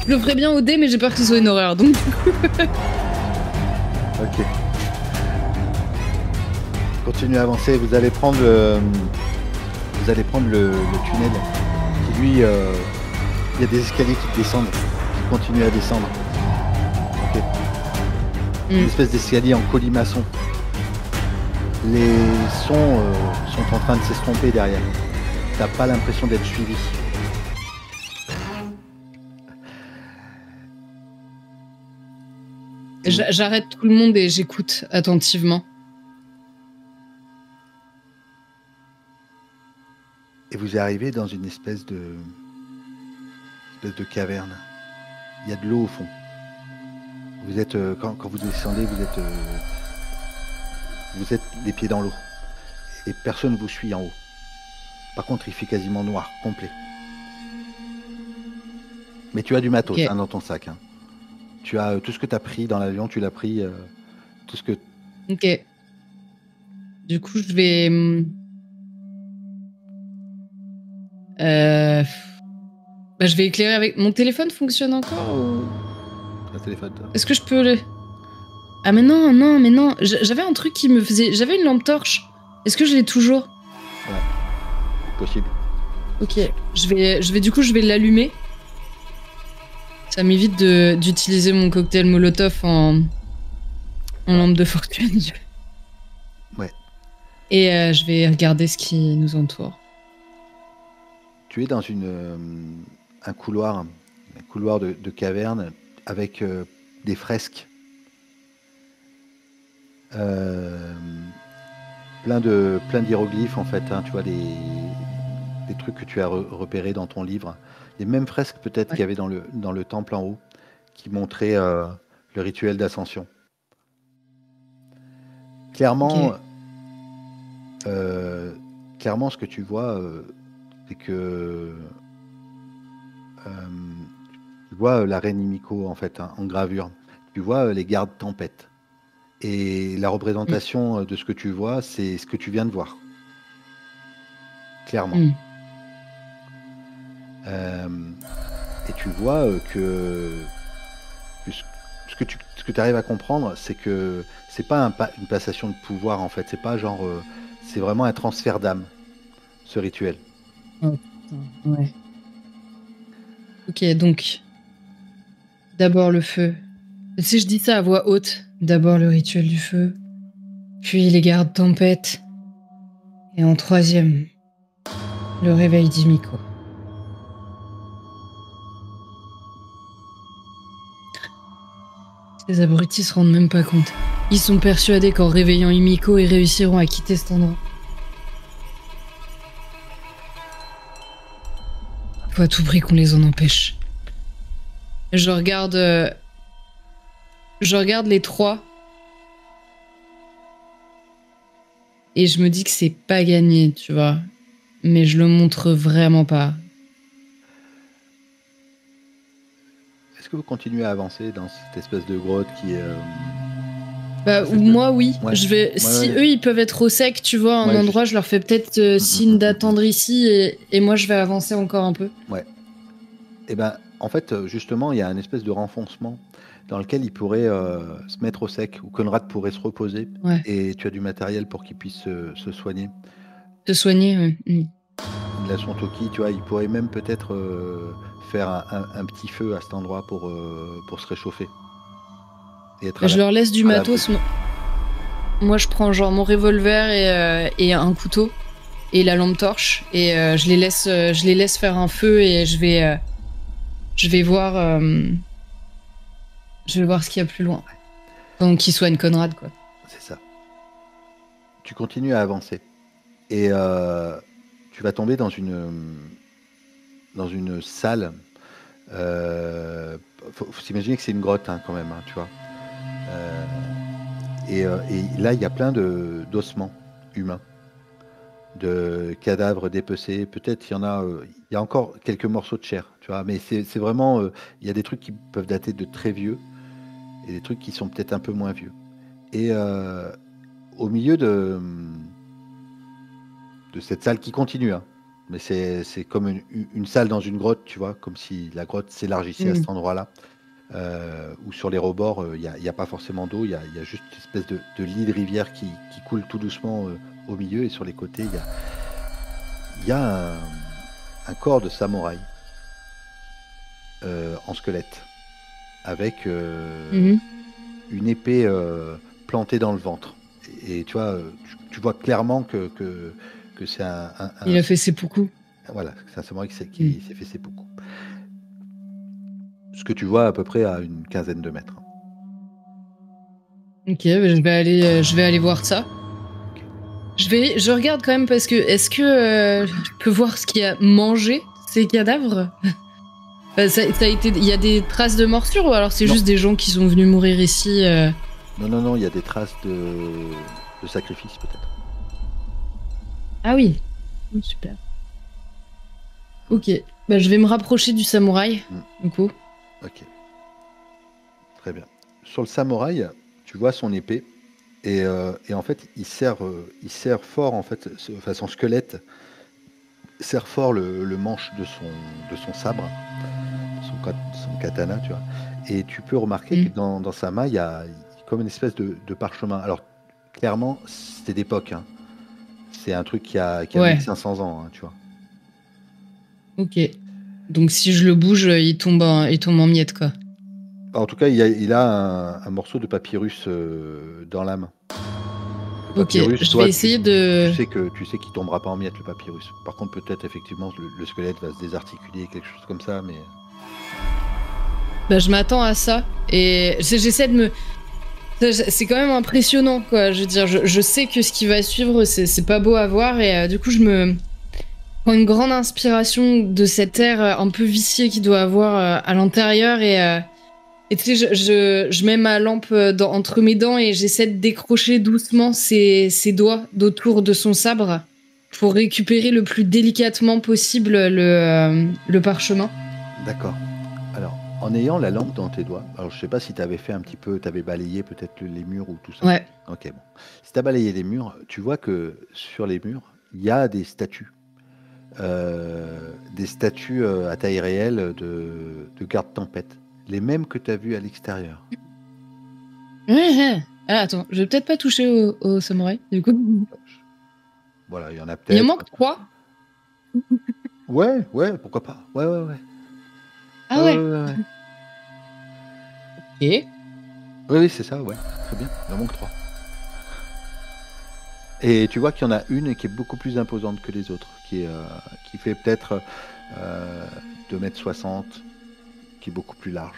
le ferais bien au dé mais j'ai peur que ce soit une horreur donc. Ok. Continuez à avancer, vous allez prendre le tunnel qui lui il y a des escaliers qui descendent, qui continuent à descendre. Ok. Une espèce d'escalier en colimaçon. Les sons sont en train de s'estomper derrière. T'as pas l'impression d'être suivi. J'arrête tout le monde et j'écoute attentivement. Et vous arrivez dans une espèce de caverne. Il y a de l'eau au fond. Vous êtes quand vous descendez, vous êtes les pieds dans l'eau. Et personne ne vous suit en haut. Par contre, il fait quasiment noir, complet. Mais tu as du matos Ok. dans ton sac. Hein. Tu as tout ce que tu as pris dans l'avion, tu l'as pris. Tout ce que. Ok. Du coup, je vais. Bah, je vais éclairer avec. Mon téléphone fonctionne encore ou... Un téléphone. Est-ce que je peux le. Ah, mais non, non, mais non. J'avais un truc qui me faisait. J'avais une lampe torche. Est-ce que je l'ai toujours? Ouais. Possible. Ok. Du coup, je vais l'allumer. Ça m'évite d'utiliser mon cocktail Molotov en lampe de fortune. Ouais. Et je vais regarder ce qui nous entoure. Tu es dans un couloir de caverne avec des fresques. Plein d'hiéroglyphes en fait, hein, tu vois, des trucs que tu as repérés dans ton livre. Les mêmes fresques peut-être qu'il y avait dans le temple en haut, qui montraient le rituel d'ascension. Clairement, Ok. clairement, ce que tu vois, c'est que tu vois la reine Himiko en fait, hein, en gravure. Tu vois les gardes tempêtes. Et la représentation de ce que tu vois, c'est ce que tu viens de voir. Clairement. Et tu vois que ce que tu arrives à comprendre, c'est que c'est pas une passation de pouvoir en fait. C'est pas genre. C'est vraiment un transfert d'âme, ce rituel. Oh putain, ouais. Ok, donc. D'abord le feu. Si je dis ça à voix haute, d'abord le rituel du feu, puis les gardes tempêtes, et en troisième, le réveil d'Himiko. Ces abrutis se rendent même pas compte. Ils sont persuadés qu'en réveillant Himiko, ils réussiront à quitter cet endroit. Faut à tout prix qu'on les en empêche. Je regarde les trois. Et je me dis que c'est pas gagné, tu vois. Mais je le montre vraiment pas. Est-ce que vous continuez à avancer dans cette espèce de grotte qui est... Bah, moi, oui. Ouais. Je vais... Ouais, si ouais. eux, ils peuvent être au sec, tu vois, un Ouais, endroit, je leur fais peut-être signe d'attendre ici et moi, je vais avancer encore un peu. Ouais. Et ben, en fait, justement, il y a un espèce de renfoncement dans lequel il pourrait se mettre au sec, où Conrad pourrait se reposer, Ouais. et tu as du matériel pour qu'il puisse se soigner. Se soigner, ouais. Il a son toki, tu vois, il pourrait même peut-être faire un petit feu à cet endroit pour se réchauffer. Et être Je leur laisse du à l'abri. matos. Moi, je prends genre mon revolver et un couteau et la lampe torche et je les laisse faire un feu et je vais voir ce qu'il y a plus loin. Donc qu'ils soignent Conrad, quoi. C'est ça. Tu continues à avancer et tu vas tomber dans une salle. Faut s'imaginer que c'est une grotte, hein, quand même, hein, tu vois. Et là, il y a plein d'ossements humains, de cadavres dépecés. Peut-être il y a encore quelques morceaux de chair, tu vois. Mais c'est vraiment, il y a des trucs qui peuvent dater de très vieux et des trucs qui sont peut-être un peu moins vieux. Et au milieu de cette salle qui continue, hein, mais c'est comme une salle dans une grotte, tu vois, comme si la grotte s'élargissait à cet endroit-là. Ou sur les rebords, il n'y a pas forcément d'eau, il y a juste une espèce de lit de rivière qui coule tout doucement au milieu, et sur les côtés, il y a un corps de samouraï en squelette, avec une épée plantée dans le ventre. et tu vois, tu vois clairement que c'est Il a fait seppuku. voilà, c'est un samouraï qui s'est fait seppuku. Ce que tu vois à peu près à une quinzaine de mètres. Ok, bah, je vais aller voir ça. Je regarde quand même parce que est-ce que je peux voir ce qu'il y a mangé ces cadavres? Ça a été, il y a des traces de morsures ou alors c'est Non. juste des gens qui sont venus mourir ici? Non, il y a des traces de sacrifice peut-être. Ah oui, super. Ok, bah, je vais me rapprocher du samouraï, du coup. Ok. Très bien. Sur le samouraï, tu vois son épée et en fait il serre fort en fait, son squelette serre fort le manche de son sabre, son katana, tu vois. Et tu peux remarquer que dans sa main il y a comme une espèce de parchemin. Alors clairement c'était d'époque, hein. C'est un truc qui a Ouais. 1500 ans, hein, tu vois. Ok. Donc si je le bouge, il tombe en miettes, quoi. En tout cas, il a un morceau de papyrus dans la main. Le Ok, papyrus, je toi, vais essayer de... tu sais qu'il tombera pas en miettes, le papyrus. Par contre, peut-être effectivement le squelette va se désarticuler, quelque chose comme ça, mais... Bah, je m'attends à ça. Et j'essaie de me... C'est quand même impressionnant, quoi. Je veux dire, je sais que ce qui va suivre, c'est pas beau à voir. Et du coup, je me prends une grande inspiration de cet air un peu vicié qu'il doit avoir à l'intérieur. Et tu sais, je mets ma lampe entre mes dents et j'essaie de décrocher doucement ses doigts d'autour de son sabre pour récupérer le plus délicatement possible le parchemin. D'accord. Alors, en ayant la lampe dans tes doigts, alors je sais pas si tu avais fait un petit peu, tu avais balayé peut-être les murs ou tout ça. Ouais. Ok, bon. Si tu as balayé les murs, tu vois que sur les murs, il y a des statues. À taille réelle de garde-tempête. Les mêmes que tu as vues à l'extérieur. Ah, attends, je vais peut-être pas toucher au samouraï, du coup. Voilà, il y en a Il en peut-être. manque 3. Ouais, pourquoi pas. Ouais. Ah ouais. Ok. Oui, c'est ça, ouais. Très bien, il en manque 3. Et tu vois qu'il y en a une qui est beaucoup plus imposante que les autres, qui fait peut-être 2,60 m, qui est beaucoup plus large.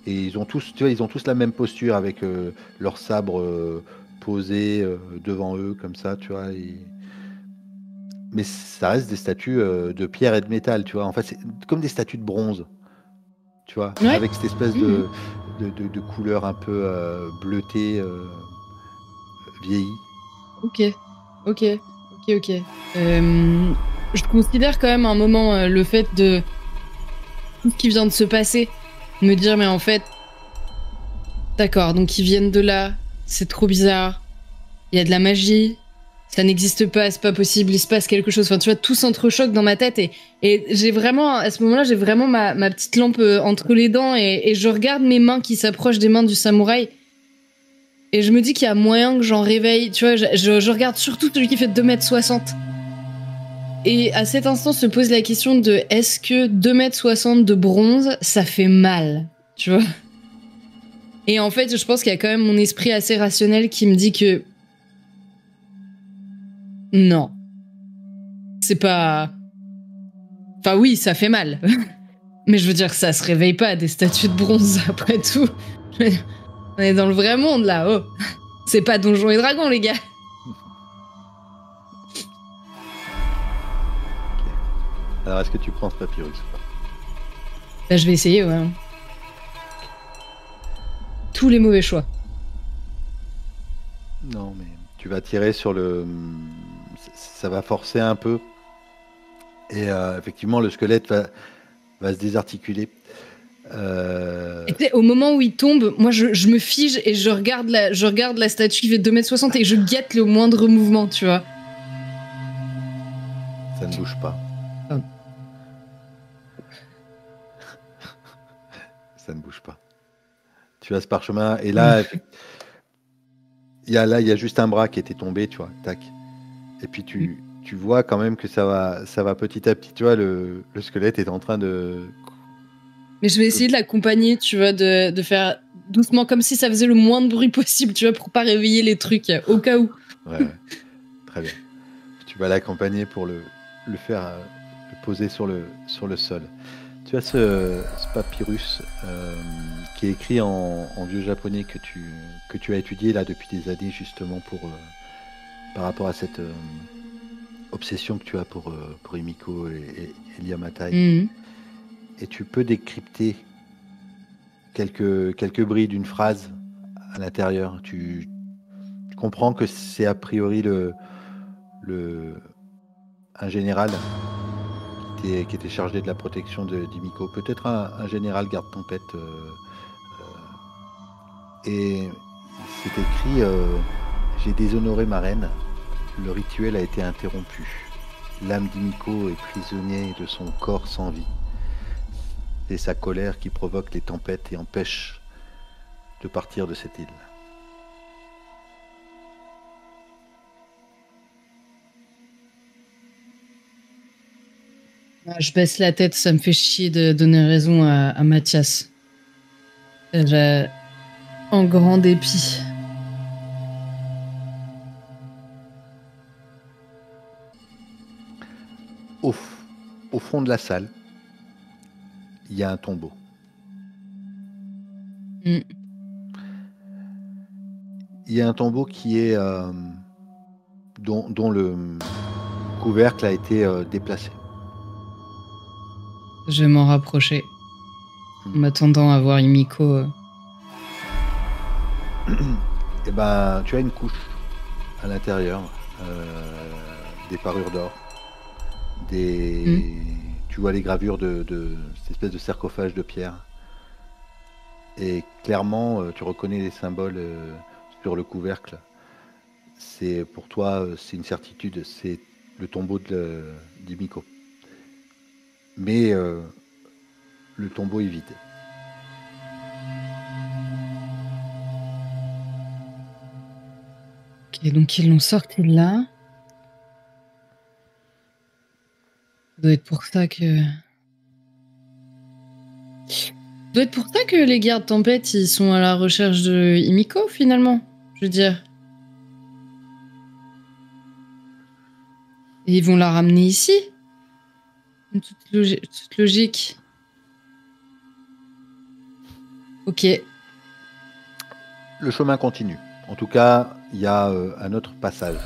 Et ils ont tous, tu vois, ils ont tous la même posture avec leur sabre posé devant eux, comme ça, tu vois. Mais ça reste des statues de pierre et de métal, tu vois. En fait, c'est comme des statues de bronze, tu vois, Ouais. avec cette espèce de couleur un peu bleutée, vieillie. Ok. Je considère quand même un moment le fait de tout ce qui vient de se passer, me dire mais en fait, d'accord, donc ils viennent de là, c'est trop bizarre, il y a de la magie, ça n'existe pas, c'est pas possible, il se passe quelque chose. Enfin, tu vois, tout s'entrechoque dans ma tête et j'ai vraiment, à ce moment-là, j'ai vraiment ma petite lampe entre les dents et je regarde mes mains qui s'approchent des mains du samouraï. Et je me dis qu'il y a moyen que j'en réveille. Tu vois, je regarde surtout celui qui fait 2,60 m. Et à cet instant se pose la question de est-ce que 2,60 m de bronze, ça fait mal? Tu vois? Et en fait, je pense qu'il y a quand même mon esprit assez rationnel qui me dit que non. C'est pas... Enfin oui, ça fait mal. Mais je veux dire, ça se réveille pas des statues de bronze après tout. On est dans le vrai monde là, oh. C'est pas Donjons et Dragons, les gars. Alors, est-ce que tu prends ce papyrus? Bah, je vais essayer, ouais. Tous les mauvais choix. Non, mais tu vas tirer sur le... Ça va forcer un peu. Et effectivement, le squelette va se désarticuler. Et au moment où il tombe, moi je me fige et je regarde la statue qui fait 2,60 m et je guette le moindre mouvement, tu vois. Ça ne bouge pas. Oh. Ça ne bouge pas. Tu as ce parchemin et là, il y a juste un bras qui était tombé, tu vois, tac. Et puis tu vois quand même que ça va petit à petit, tu vois, le squelette est en train de Mais je vais essayer de l'accompagner, tu vois, de faire doucement, comme si ça faisait le moins de bruit possible, tu vois, pour pas réveiller les trucs, au cas où. Ouais, très bien. Tu vas l'accompagner pour le faire le poser sur le sol. Tu as ce papyrus qui est écrit en vieux japonais que tu as étudié là depuis des années justement par rapport à cette obsession que tu as pour Himiko et Lyamatai. Mhm. Et tu peux décrypter quelques bris d'une phrase à l'intérieur. Tu comprends que c'est a priori un général qui était chargé de la protection d'Himiko. Peut-être un général garde-tempête. Et c'est écrit j'ai déshonoré ma reine. Le rituel a été interrompu. L'âme d'Himiko est prisonnière de son corps sans vie. C'est sa colère qui provoque les tempêtes et empêche de partir de cette île. Je baisse la tête, ça me fait chier de donner raison à Mathias. En grand dépit. Au fond de la salle, il y a un tombeau. Mm. Il y a un tombeau qui est dont le couvercle a été déplacé. Je vais m'en rapprocher. En m'attendant à voir Himiko. Et ben, tu as une couche à l'intérieur, des parures d'or, tu vois les gravures de cette espèce de sarcophage de pierre. Et clairement, tu reconnais les symboles sur le couvercle. C'est pour toi, c'est une certitude, c'est le tombeau d'Himiko. Mais le tombeau est vide. Ok, donc ils l'ont sorti de là. Ça doit être pour ça que... Ça doit être pour ça que les gardes tempêtes, ils sont à la recherche de Himiko, finalement. Je veux dire. Et ils vont la ramener ici. Toute logique. Ok. Le chemin continue. En tout cas, il y a un autre passage.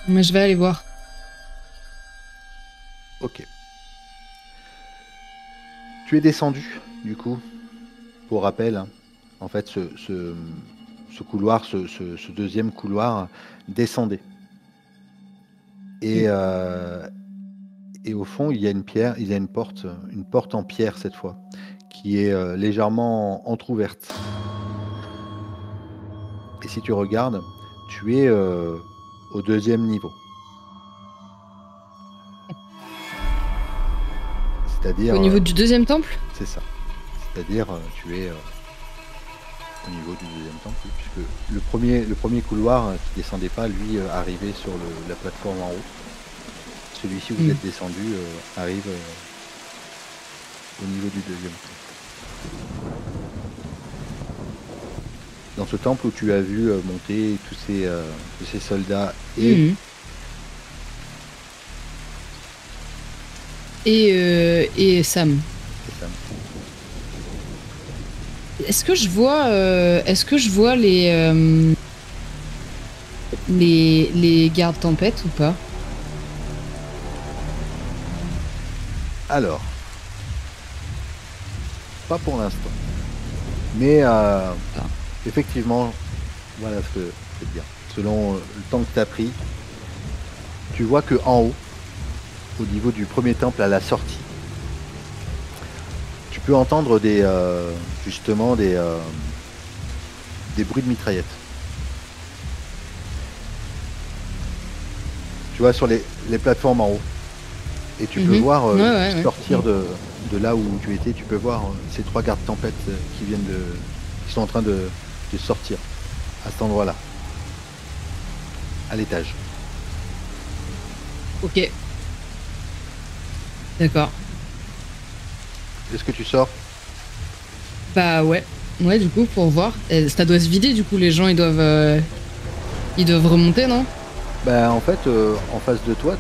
Mais je vais aller voir. Ok. Tu es descendu, du coup, pour rappel. Hein. En fait, ce couloir, ce deuxième couloir, descendait. Et au fond, il y a une pierre, il y a une porte en pierre cette fois, qui est légèrement entrouverte. Et si tu regardes, tu es au deuxième niveau. C'est-à-dire... Au niveau du deuxième temple ? C'est ça. C'est-à-dire, tu es au niveau du deuxième temple, puisque le premier couloir qui descendait pas, lui, arrivait sur la plateforme en haut. Celui-ci où vous êtes descendu arrive au niveau du deuxième temple. Dans ce temple où tu as vu monter tous ces soldats et Sam. Est-ce que je vois les gardes tempêtes ou pas? Alors, pas pour l'instant. Mais effectivement, voilà ce que je veux dire. Selon le temps que tu as pris, tu vois que en haut, au niveau du premier temple à la sortie, tu peux entendre justement des bruits de mitraillettes. Tu vois, sur les plateformes en haut. Et tu peux voir sortir de là où tu étais, tu peux voir ces trois gardes tempêtes qui sont en train de sortir à cet endroit-là, à l'étage. Ok. D'accord. Est-ce que tu sors? Bah ouais. Ouais, du coup, pour voir. Ça doit se vider, du coup, les gens, ils doivent remonter, non? Bah en fait, en face de toi,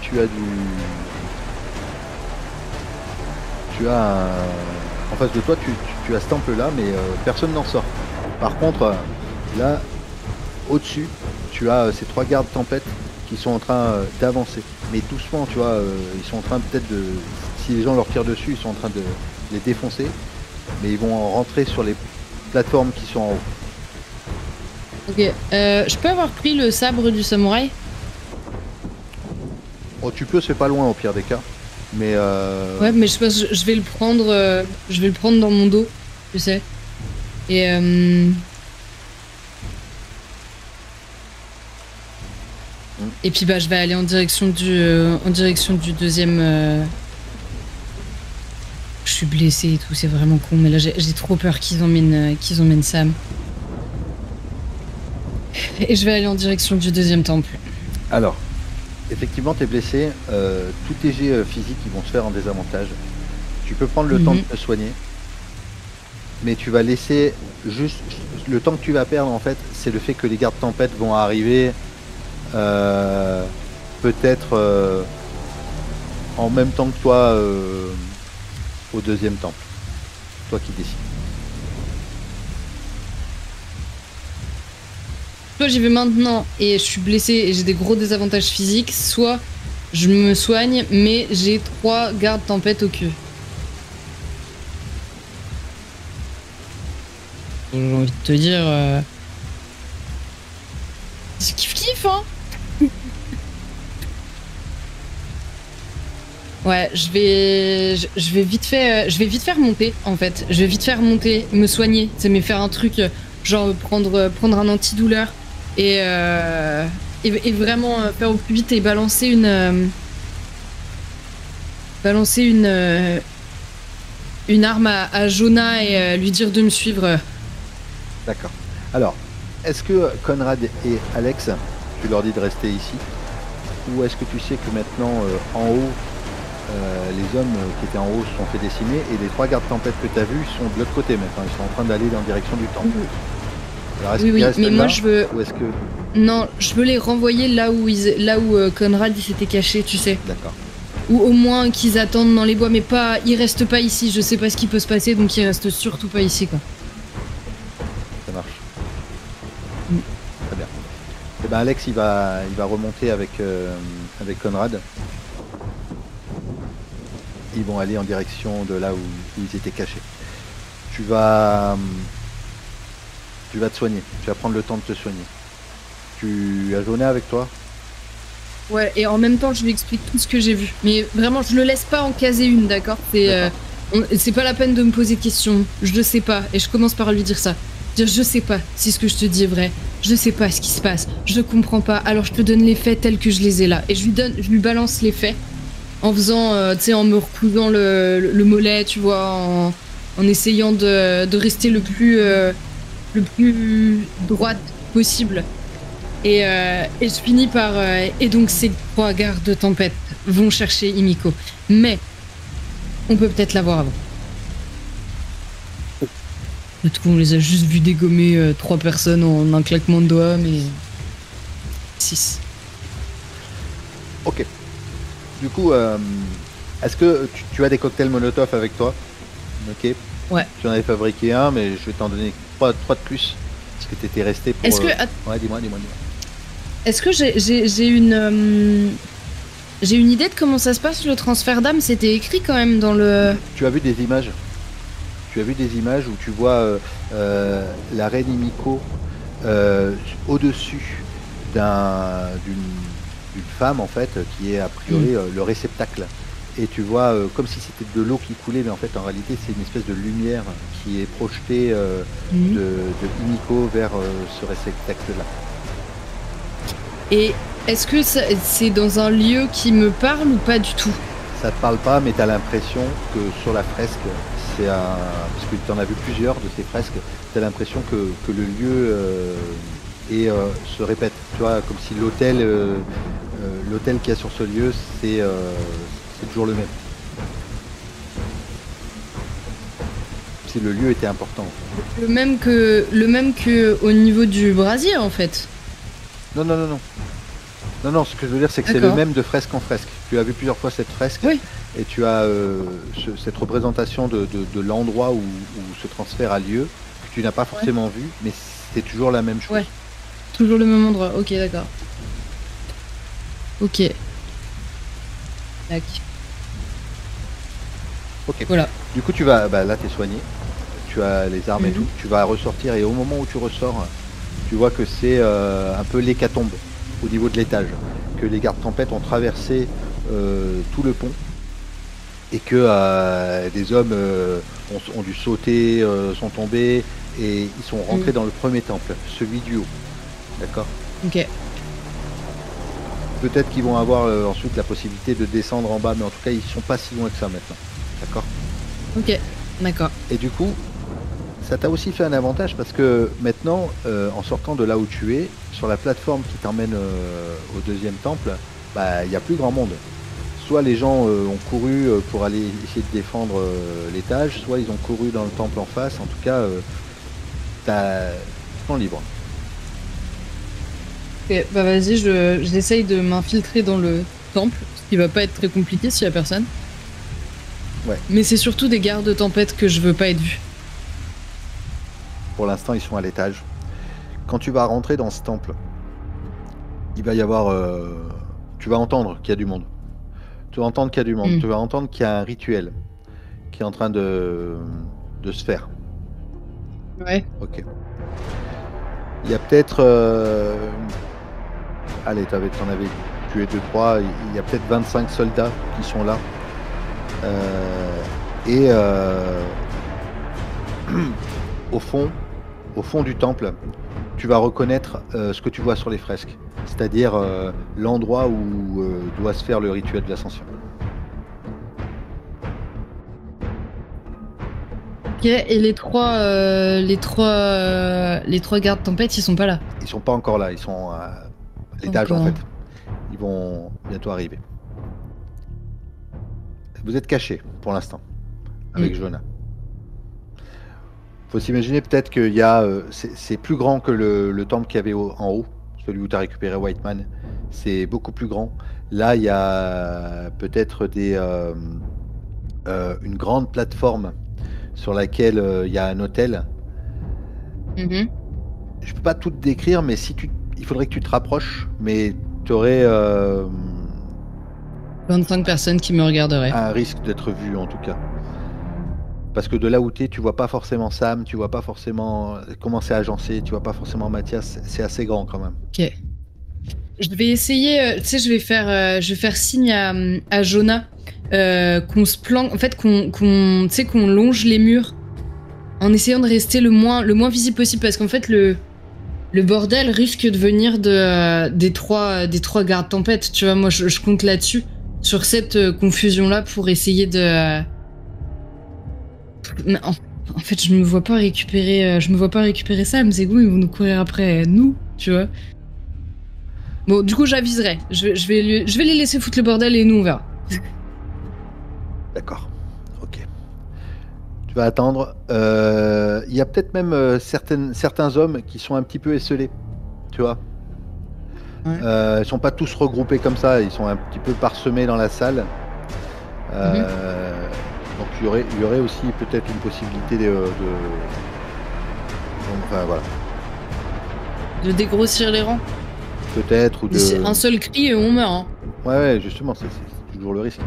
en face de toi, tu as ce temple-là, mais personne n'en sort. Par contre, là, au-dessus, tu as ces trois gardes tempête qui sont en train d'avancer. Mais doucement, tu vois, ils sont en train peut-être de... Si les gens leur tirent dessus, ils sont en train de les défoncer. Mais ils vont rentrer sur les plateformes qui sont en haut. Ok. Je peux avoir pris le sabre du samouraï? Oh, tu peux, c'est pas loin au pire des cas. Mais Ouais, mais je pense que je vais le prendre, je vais le prendre dans mon dos, tu sais. Et et puis bah je vais aller en direction du deuxième. Je suis blessée et tout, c'est vraiment con, mais là j'ai trop peur qu'ils emmènent Sam. Et je vais aller en direction du deuxième temple. alors, effectivement, tu es blessé. Tous tes jets physiques ils vont se faire en désavantage. Tu peux prendre le temps de te soigner. Mais tu vas laisser juste... Le temps que tu vas perdre, en fait, c'est le fait que les gardes tempête vont arriver peut-être en même temps que toi au deuxième temple. Toi qui décides. Soit j'y vais maintenant et je suis blessée et j'ai des gros désavantages physiques, soit je me soigne mais j'ai 3 gardes tempête au queue. J'ai envie de te dire... C'est kiff-kiff, hein. Ouais, je vais vite fait remonter, en fait. Je vais vite faire remonter, me soigner, c'est mais faire un truc, genre prendre un antidouleur et vraiment faire au plus vite et balancer une arme à Jonah et lui dire de me suivre. D'accord. Alors, est-ce que Conrad et Alex, tu leur dis de rester ici? Ou est-ce que tu sais que maintenant, en haut, les hommes qui étaient en haut se sont fait décimer et les 3 gardes tempête que tu as vus sont de l'autre côté maintenant, ils sont en train d'aller dans la direction du temple. Alors, Oui, mais moi je veux... Ou est-ce que... Non, je veux les renvoyer là où Conrad il s'était caché, tu sais. D'accord. Ou au moins qu'ils attendent dans les bois, mais pas, ils restent pas ici. Je sais pas ce qui peut se passer, donc ils restent surtout pas ici, quoi. Ça marche. Très bien. Et ben Alex, il va remonter avec Conrad. Ils vont aller en direction de là où ils étaient cachés. Tu vas te soigner. Tu vas prendre le temps de te soigner. Tu as Jonah avec toi? Ouais, et en même temps, je lui explique tout ce que j'ai vu. Mais vraiment, je le laisse pas en caser une, d'accord? C'est pas la peine de me poser de questions. Je le sais pas. Et je commence par lui dire ça. Dire, je sais pas si ce que je te dis est vrai. Je sais pas ce qui se passe. Je comprends pas. Alors je te donne les faits tels que je les ai là. Et je lui balance les faits. En faisant, tu sais, en me recousant le mollet, tu vois, en essayant de rester le plus droite possible. Et je finis par... et donc ces 3 gardes de tempête vont chercher Himiko. Mais on peut peut-être l'avoir avant. Peut-être qu'on les a juste vus dégommer 3 personnes en un claquement de doigts, mais... 6. Ok. Du coup, est-ce que tu as des cocktails Molotov avec toi? Ok. Ouais. Tu en avais fabriqué un, mais je vais t'en donner 3 de plus. Parce que tu étais resté pour... Est-ce que... Ouais, dis-moi. Est-ce que j'ai une idée de comment ça se passe, le transfert d'âme? C'était écrit quand même dans le... Tu as vu des images? Tu as vu des images où tu vois la reine Himiko au-dessus d'une femme, en fait, qui est a priori le réceptacle. Et tu vois comme si c'était de l'eau qui coulait, mais en fait, en réalité, c'est une espèce de lumière qui est projetée de Himiko vers ce réceptacle-là. Et est-ce que c'est dans un lieu qui me parle ou pas du tout? Ça te parle pas, mais tu as l'impression que sur la fresque, parce que tu en as vu plusieurs de ces fresques, tu as l'impression que le lieu se répète. Tu vois, comme si l'hôtel qu'il y a sur ce lieu, c'est toujours le même. si le lieu était important. Le même que au niveau du brasier, en fait. Non, non, non, non. Non, non, ce que je veux dire, c'est que c'est le même de fresque en fresque. Tu as vu plusieurs fois cette fresque, oui. Et tu as cette représentation de l'endroit où ce transfert a lieu, que tu n'as pas forcément vu, mais c'est toujours la même chose. Ouais, toujours le même endroit, ok, d'accord. Ok. Tac. Ok. Voilà. Du coup, tu vas, là, t'es soigné, tu as les armes et tout, tu vas ressortir, et au moment où tu ressors, tu vois que c'est un peu l'hécatombe au niveau de l'étage, que les gardes tempêtes ont traversé tout le pont, et que des hommes ont dû sauter, sont tombés, et ils sont rentrés dans le premier temple, celui du haut. D'accord. Ok. Peut-être qu'ils vont avoir ensuite la possibilité de descendre en bas, mais en tout cas, ils sont pas si loin que ça maintenant. D'accord. Ok, d'accord. Et du coup, ça t'a aussi fait un avantage parce que maintenant, en sortant de là où tu es, sur la plateforme qui t'emmène au deuxième temple, il n'y a plus grand monde. Soit les gens ont couru pour aller essayer de défendre l'étage, soit ils ont couru dans le temple en face. En tout cas, t'as temps libre. Ok, bah vas-y, j'essaye de m'infiltrer dans le temple, ce qui va pas être très compliqué s'il y a personne. Ouais. Mais c'est surtout des gardes de tempête que je veux pas être vu. Pour l'instant, ils sont à l'étage. Quand tu vas rentrer dans ce temple, il va y avoir... tu vas entendre qu'il y a du monde. Tu vas entendre qu'il y a du monde. Tu vas entendre qu'il y a un rituel qui est en train de se faire. Ouais. Ok. Il y a peut-être... Allez, t'en avais tué 2-3. Il y a peut-être 25 soldats qui sont là. Au fond du temple, tu vas reconnaître ce que tu vois sur les fresques, c'est-à-dire l'endroit où doit se faire le rituel de l'ascension. Ok, et les trois gardes tempête, ils sont pas là. Ils sont pas encore là, ils sont à l'étage en fait. Ils vont bientôt arriver. Vous êtes cachés pour l'instant avec Jonah. Faut s'imaginer peut-être qu'il y a... c'est plus grand que le temple qu'il y avait en haut, celui où tu as récupéré Whiteman. C'est beaucoup plus grand. Là, il y a peut-être une grande plateforme sur laquelle il y a un hôtel. Je peux pas tout te décrire, mais il faudrait que tu te rapproches, mais tu aurais... 25 personnes qui me regarderaient. Un risque d'être vu en tout cas. Parce que de là où tu es, tu vois pas forcément Sam, tu vois pas forcément comment c'est agencé, tu vois pas forcément Mathias, c'est assez grand quand même. Ok. Je vais essayer, tu sais, je vais faire signe à Jonah qu'on se planque, en fait, qu'on longe les murs en essayant de rester le moins visible possible, parce qu'en fait, le bordel risque de venir des trois gardes tempêtes, tu vois. Moi, je compte là-dessus, sur cette confusion-là, pour essayer de... En fait, je me vois pas récupérer Sam, c'est goût, ils vont nous courir après nous, tu vois. Bon, du coup, j'aviserai. Je vais les laisser foutre le bordel et nous, on verra. D'accord. Ok. Tu vas attendre. Il y a peut-être même certains hommes qui sont un petit peu esselés, tu vois. Ouais. Ils sont pas tous regroupés comme ça, ils sont un petit peu parsemés dans la salle. Donc il y aurait aussi peut-être une possibilité enfin voilà. De dégrossir les rangs. Peut-être, ou de... C'est un seul cri et on meurt. Hein. Ouais, justement, c'est toujours le risque.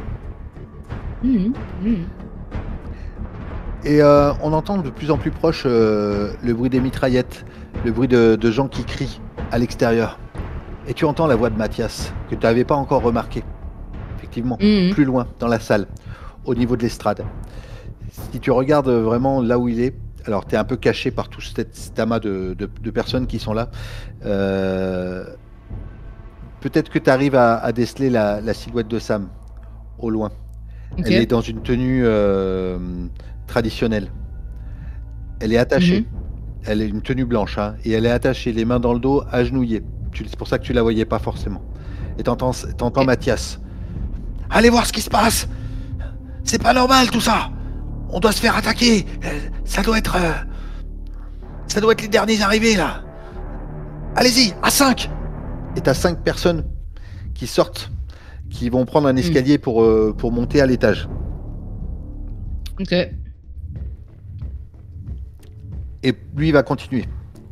Et on entend de plus en plus proche le bruit des mitraillettes, le bruit de gens qui crient à l'extérieur. Et tu entends la voix de Mathias, que tu n'avais pas encore remarqué. Effectivement, plus loin, dans la salle, au niveau de l'estrade. Si tu regardes vraiment là où il est, alors tu es un peu caché par tout cet amas de personnes qui sont là. Peut-être que tu arrives à déceler la silhouette de Sam, au loin. Okay. Elle est dans une tenue traditionnelle. Elle est attachée. Elle est une tenue blanche, hein, et elle est attachée, les mains dans le dos, agenouillée. C'est pour ça que tu la voyais pas forcément. Et t'entends Mathias. Allez voir ce qui se passe. C'est pas normal tout ça. On doit se faire attaquer. Ça doit être les derniers arrivés, là. Allez-y, à 5. Et t'as 5 personnes qui sortent, qui vont prendre un escalier pour monter à l'étage. Ok. Et lui, il va continuer.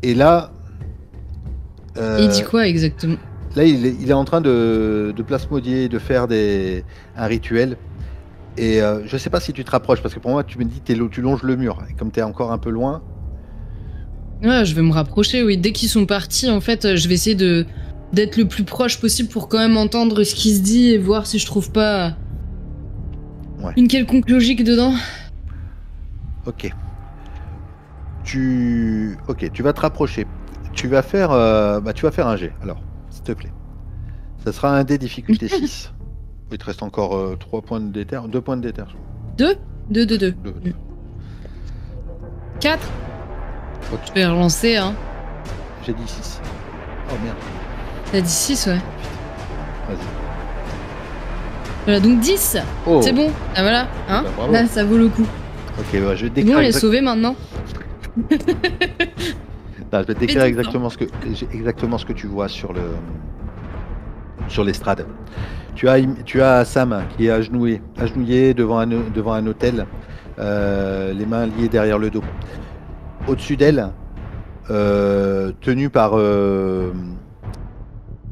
Et là... Il dit quoi exactement? Là, il est en train de plasmodier, de faire un rituel. Et je sais pas si tu te rapproches, parce que pour moi, tu me dis tu longes le mur. Et comme tu es encore un peu loin... Ouais, je vais me rapprocher, oui. Dès qu'ils sont partis, en fait, je vais essayer d'être le plus proche possible pour quand même entendre ce qui se dit et voir si je trouve pas une quelconque logique dedans. Ok. Tu vas te rapprocher. Tu vas faire un jet, alors, s'il te plaît. Ça sera un dé difficulté 6. Il te reste encore 3 points de déter, 2 points de déter. 2 2. 4. Okay. Je vais relancer, hein. J'ai dit 6. Oh merde. T'as dit 6, ouais. Vas-y. Voilà, donc 10. Oh. C'est bon. Ah voilà, hein. Bah, là, ça vaut le coup. Ok, ouais, je vais te décrire. Bon, elle est sauvée maintenant. Non, je vais te décrire exactement ce que tu vois sur l'estrade. Tu as Sam qui est agenouillé devant un hôtel, les mains liées derrière le dos. Au-dessus d'elle, tenue par une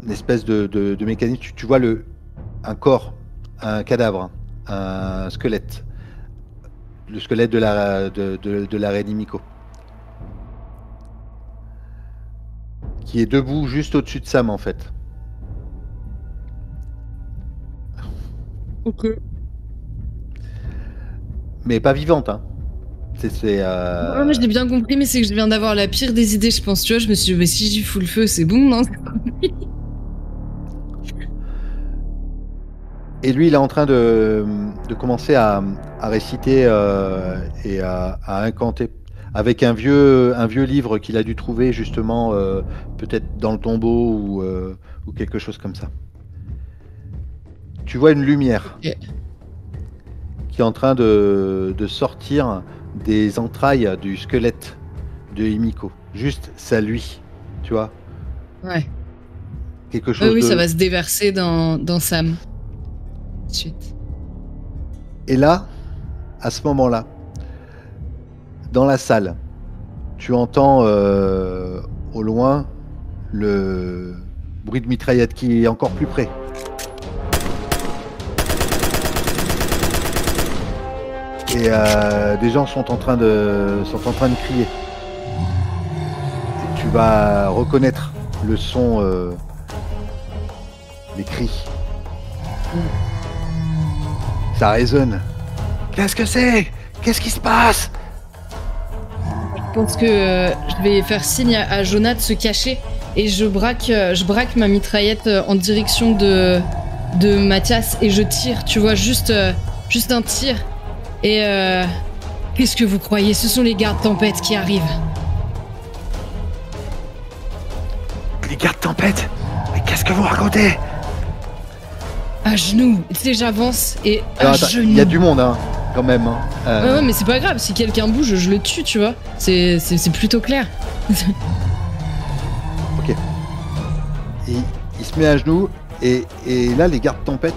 espèce de mécanisme, tu vois un corps, un cadavre, un squelette, le squelette de la reine Himiko, qui est debout juste au-dessus de Sam en fait. Ok. Mais pas vivante, hein. Ouais, mais je l'ai bien compris, mais c'est que je viens d'avoir la pire des idées, je pense. Tu vois, je me suis dit, mais si j'y fous le feu, c'est bon, non? Et lui, il est en train de commencer à réciter et à incanter avec un vieux livre qu'il a dû trouver justement, peut-être dans le tombeau ou quelque chose comme ça. Tu vois une lumière qui est en train de sortir des entrailles du squelette de Himiko. Juste, ça lui, tu vois. Ouais. Quelque chose oui, ça va se déverser dans Sam. Suite. Et là, à ce moment-là, dans la salle, tu entends au loin le bruit de mitraillette qui est encore plus près. Et des gens sont en train de crier. Et tu vas reconnaître le son, les cris. Ça résonne. Qu'est-ce que c'est? Qu'est-ce qui se passe? Je pense que je vais faire signe à Jonah de se cacher et je braque ma mitraillette en direction de Mathias et je tire, tu vois, juste un tir. Et qu'est-ce que vous croyez? Ce sont les gardes tempête qui arrivent. Les gardes tempête? Mais qu'est-ce que vous racontez? À genoux. Tu sais, j'avance et genoux. Il y a du monde, hein, quand même. Hein. Ouais, mais c'est pas grave. Si quelqu'un bouge, je le tue, tu vois. C'est plutôt clair. Ok. Il se met à genoux et là, les gardes tempête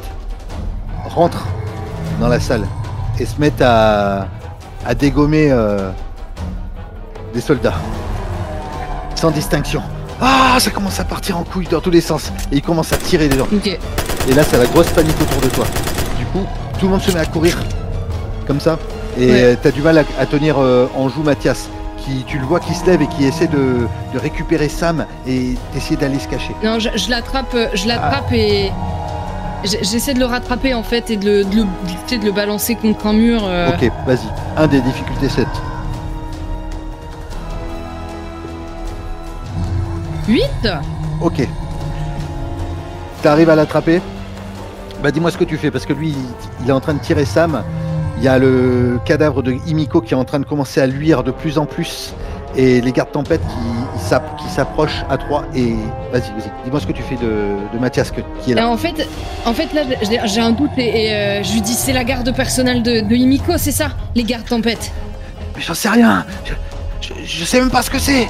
rentrent dans la salle et se mettent à dégommer des soldats. Sans distinction. Ah, ça commence à partir en couille dans tous les sens. Et ils commencent à tirer des gens. Ok. Et là, c'est la grosse panique autour de toi. Du coup, tout le monde se met à courir. Comme ça. Et ouais. T'as du mal à tenir en joue Mathias. Tu le vois qui se lève et qui essaie de récupérer Sam et d'essayer d'aller se cacher. Non, je l'attrape et... J'essaie de le rattraper en fait et de le balancer contre un mur. Ok, vas-y. Un des difficultés 7. 8. Ok. T'arrives à l'attraper? Bah dis-moi ce que tu fais, parce que lui, il est en train de tirer Sam. Il y a le cadavre de Himiko qui est en train de commencer à luire de plus en plus. Et les gardes tempête qui s'approchent à 3 et vas-y, dis-moi ce que tu fais de Mathias qui est là. En fait là j'ai un doute et je lui dis c'est la garde personnelle de Himiko, c'est ça, les gardes tempête. Mais j'en sais rien, je sais même pas ce que c'est.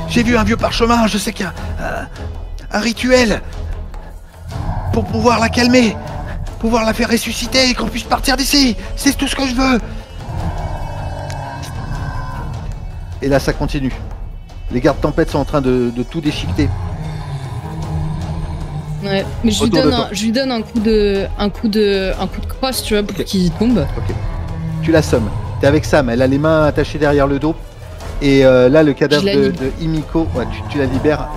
J'ai vu un vieux parchemin, je sais qu'il y a un rituel pour pouvoir la calmer, pouvoir la faire ressusciter et qu'on puisse partir d'ici. C'est tout ce que je veux. Et là, ça continue. Les gardes tempête sont en train de tout déchiqueter. Ouais, mais je lui donne un coup de crosse, tu vois, pour qu'il tombe. Ok. Tu l'assommes. T'es avec Sam, elle a les mains attachées derrière le dos. Et là, le cadavre de Himiko, ouais, tu la libères.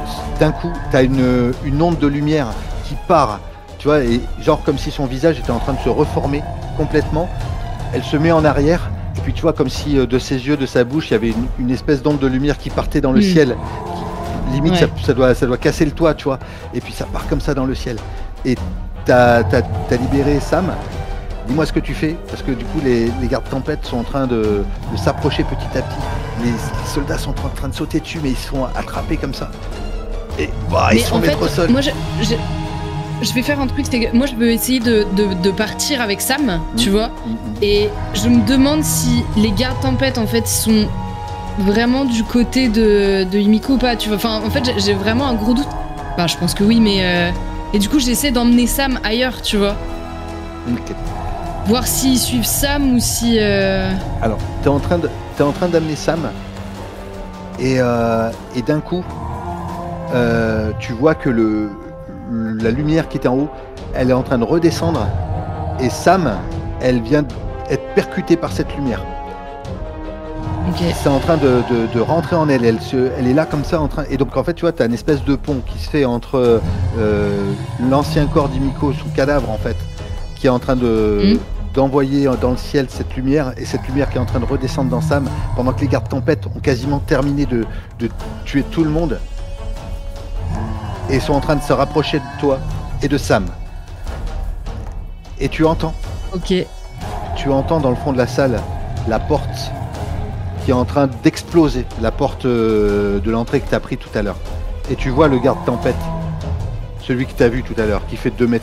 D'un coup, t'as une onde de lumière qui part, tu vois, et genre comme si son visage était en train de se reformer complètement. Elle se met en arrière. Et puis tu vois comme si de ses yeux, de sa bouche, il y avait une espèce d'onde de lumière qui partait dans le ciel. Limite ouais. ça doit casser le toit, tu vois. Et puis ça part comme ça dans le ciel. Et t'as libéré Sam. Dis-moi ce que tu fais, parce que du coup les gardes tempête sont en train de s'approcher petit à petit. Les soldats sont en train de sauter dessus, mais ils se font attraper comme ça. Et bah, ils se font mettre au sol. Moi je vais faire un truc, c'est que moi je veux essayer de partir avec Sam, tu vois, et je me demande si les gardes tempête en fait sont vraiment du côté de Himiko ou pas, tu vois. Enfin, en fait j'ai vraiment un gros doute. Enfin, je pense que oui, mais et du coup j'essaie d'emmener Sam ailleurs, tu vois. Okay. Voir s'ils suivent Sam ou si. Alors, t'es en train d'amener Sam et d'un coup tu vois que la lumière qui était en haut, elle est en train de redescendre et Sam, elle vient être percutée par cette lumière. Okay. C'est en train de rentrer en elle. Elle est là comme ça en train. Et donc en fait, tu vois, t'as une espèce de pont qui se fait entre l'ancien corps d'Himiko, son cadavre en fait, qui est en train d'envoyer dans le ciel cette lumière et cette lumière qui est en train de redescendre dans Sam pendant que les gardes tempête ont quasiment terminé de tuer tout le monde. Et sont en train de se rapprocher de toi et de Sam. Et tu entends. Ok. Tu entends dans le fond de la salle la porte qui est en train d'exploser, la porte de l'entrée que tu as pris tout à l'heure. Et tu vois le garde tempête, celui que tu as vu tout à l'heure, qui fait 2,60 m.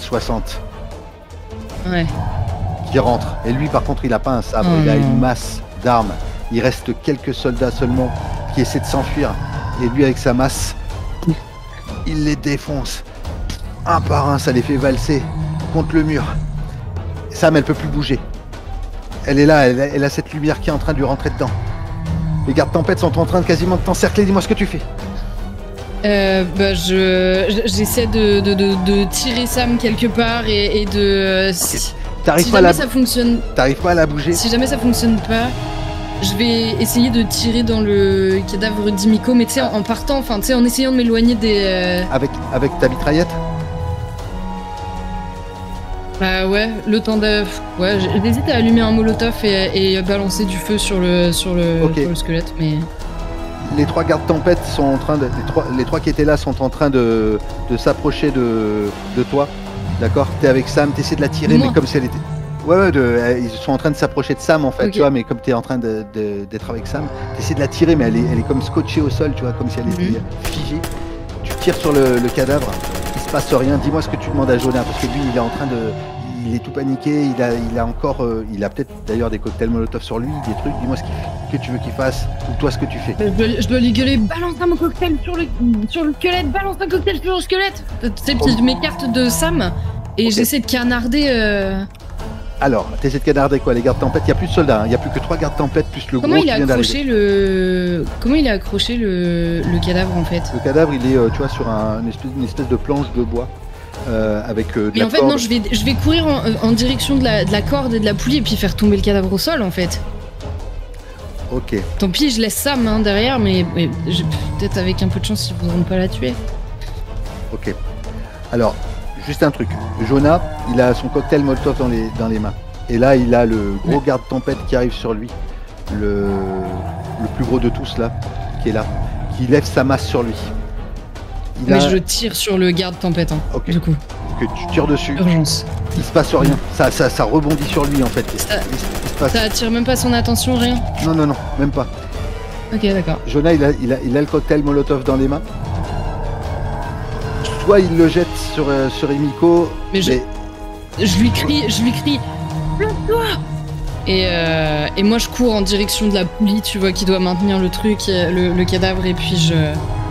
Ouais. Qui rentre. Et lui par contre il a pas un sabre, il a une masse d'armes. Il reste quelques soldats seulement qui essaient de s'enfuir. Et lui avec sa masse, il les défonce. Un par un, ça les fait valser contre le mur. Sam, elle peut plus bouger. Elle est là, elle a cette lumière qui est en train de lui rentrer dedans. Les gardes tempête sont en train de quasiment de t'encercler. Dis-moi ce que tu fais. J'essaie de tirer Sam quelque part et de... Okay. Si jamais ça fonctionne... T'arrives pas à la bouger. Si jamais ça fonctionne pas, je vais essayer de tirer dans le cadavre d'Himiko, mais tu sais, en partant, enfin, tu sais, en essayant de m'éloigner des... Avec ta mitraillette. Bah ouais, le temps de... Ouais, j'hésite à allumer un molotov et balancer du feu sur le squelette, mais... Les trois gardes tempête sont en train de... Les trois qui étaient là sont en train de s'approcher de toi. D'accord. T'es avec Sam, t'essaies de la tirer, mais comme si elle était... Ouais, ils sont en train de s'approcher de Sam en fait, okay. Tu vois, mais comme t'es en train d'être avec Sam, t'essaies de la tirer, mais elle est comme scotchée au sol, tu vois, comme si elle était figée. Tu tires sur le cadavre, il se passe rien. Dis-moi ce que tu demandes à Jonah, parce que lui, il est en train de... Il est tout paniqué, il a encore... il a peut-être d'ailleurs des cocktails molotov sur lui, des trucs. Dis-moi ce que tu veux qu'il fasse, ou toi ce que tu fais. Je dois lui gueuler, balance un cocktail sur le squelette, balance un cocktail sur le squelette. Tu sais, je m'écarte de Sam, et j'essaie de canarder... Alors, t'essaies de canarder quoi, les gardes tempête? Il n'y a plus de soldats, il n'y a plus que 3 gardes tempête plus le gros qui vient d'arriver. Comment il a accroché le cadavre en fait? Le cadavre, il est, tu vois, sur une espèce de planche de bois avec de mais en fait, non, je vais courir en direction de la corde et de la poulie et puis faire tomber le cadavre au sol en fait. Ok. Tant pis, je laisse Sam derrière, mais peut-être avec un peu de chance, ils voudront pas la tuer. Ok. Alors. Juste un truc, Jonah, il a son cocktail molotov dans les mains. Et là, il a le gros garde tempête qui arrive sur lui, le plus gros de tous là, qui est là, qui lève sa masse sur lui. Je tire sur le garde tempête, du coup. Que tu tires dessus. Urgence. Il se passe rien, ça rebondit sur lui en fait. Ça attire même pas son attention, rien? Non, même pas. Ok, d'accord. Jonah, il a le cocktail Molotov dans les mains. Soit il le jette sur Emiko, Mais je lui crie, plains-toi. Et moi je cours en direction de la poulie, tu vois, qui doit maintenir le truc, le cadavre, et puis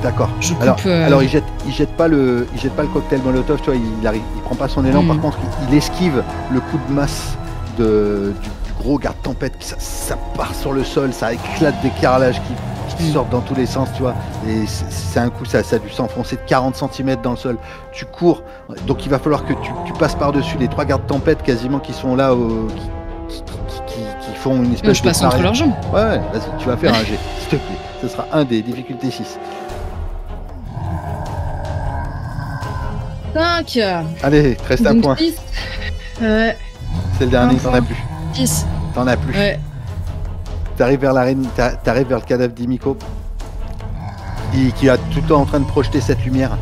d'accord. je coupe. Alors il jette pas le cocktail Molotov, tu vois, il prend pas son élan. Par contre, il esquive le coup de masse du gros garde-tempête. Ça part sur le sol, ça éclate des carrelages qui sortent dans tous les sens, tu vois. Et c'est un coup, ça a dû s'enfoncer de 40 cm dans le sol. Tu cours, donc il va falloir que tu passes par-dessus les 3 gardes-tempête quasiment qui sont là, qui font une espèce je passe entre leurs jambes. Ouais, vas-y, tu vas faire un jet, s'il te plaît. Ce sera un des difficultés 6. 5. Allez, reste un point. 6. Ouais. C'est le dernier, t'en as plus. 10. T'en as plus. Ouais. T'arrives vers l'arène, t'arrives vers le cadavre d'Emiko, qui est tout le temps en train de projeter cette lumière.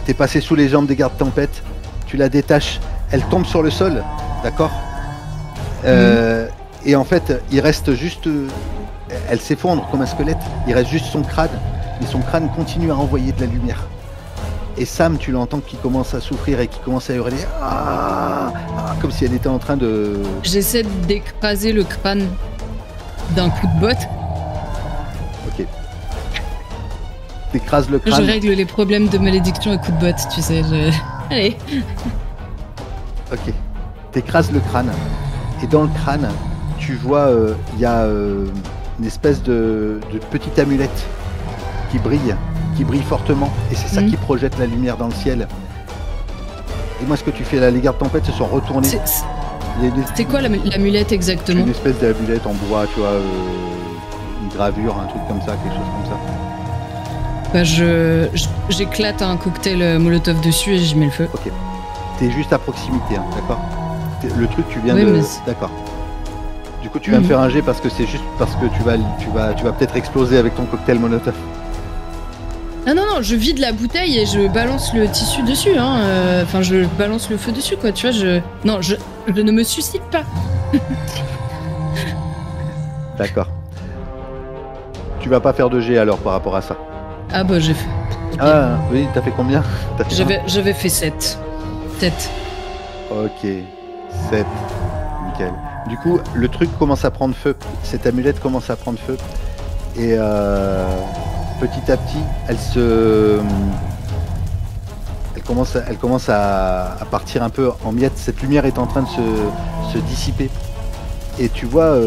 T'es passé sous les jambes des gardes tempête, tu la détaches, elle tombe sur le sol, d'accord. Et en fait, il reste juste, elle s'effondre comme un squelette. Il reste juste son crâne, et son crâne continue à envoyer de la lumière. Et Sam, tu l'entends qui commence à souffrir et qui commence à hurler, comme si elle était en train de. J'essaie d'écraser le crâne d'un coup de botte. Ok. T'écrases le crâne. Je règle les problèmes de malédiction à coup de botte, tu sais. Allez. Ok. T'écrases le crâne. Et dans le crâne, tu vois, il y a une espèce de petite amulette qui brille fortement. Et c'est ça qui projette la lumière dans le ciel. Et moi, ce que tu fais là, les gardes tempête se sont retournés. C'était quoi l'amulette exactement? Une espèce d'amulette en bois, tu vois, une gravure, un truc comme ça, quelque chose comme ça. Bah j'éclate un cocktail Molotov dessus et j'y mets le feu. Ok. T'es juste à proximité, hein, d'accord. Le truc, tu viens de. Mais... D'accord. Du coup, tu viens de faire un jet parce que c'est juste parce que tu vas peut-être exploser avec ton cocktail Molotov. Ah non, je vide la bouteille et je balance le tissu dessus, hein. Enfin, je balance le feu dessus, quoi, tu vois, Non, je ne me suicide pas. D'accord. Tu vas pas faire de jet alors par rapport à ça? Ah bah j'ai fait... Okay. Ah oui, t'as fait combien? J'avais fait 7. 7. Ok, 7. Nickel. Du coup, le truc commence à prendre feu. Cette amulette commence à prendre feu. Et petit à petit, elle commence à partir un peu en miettes. Cette lumière est en train de se dissiper. Et tu vois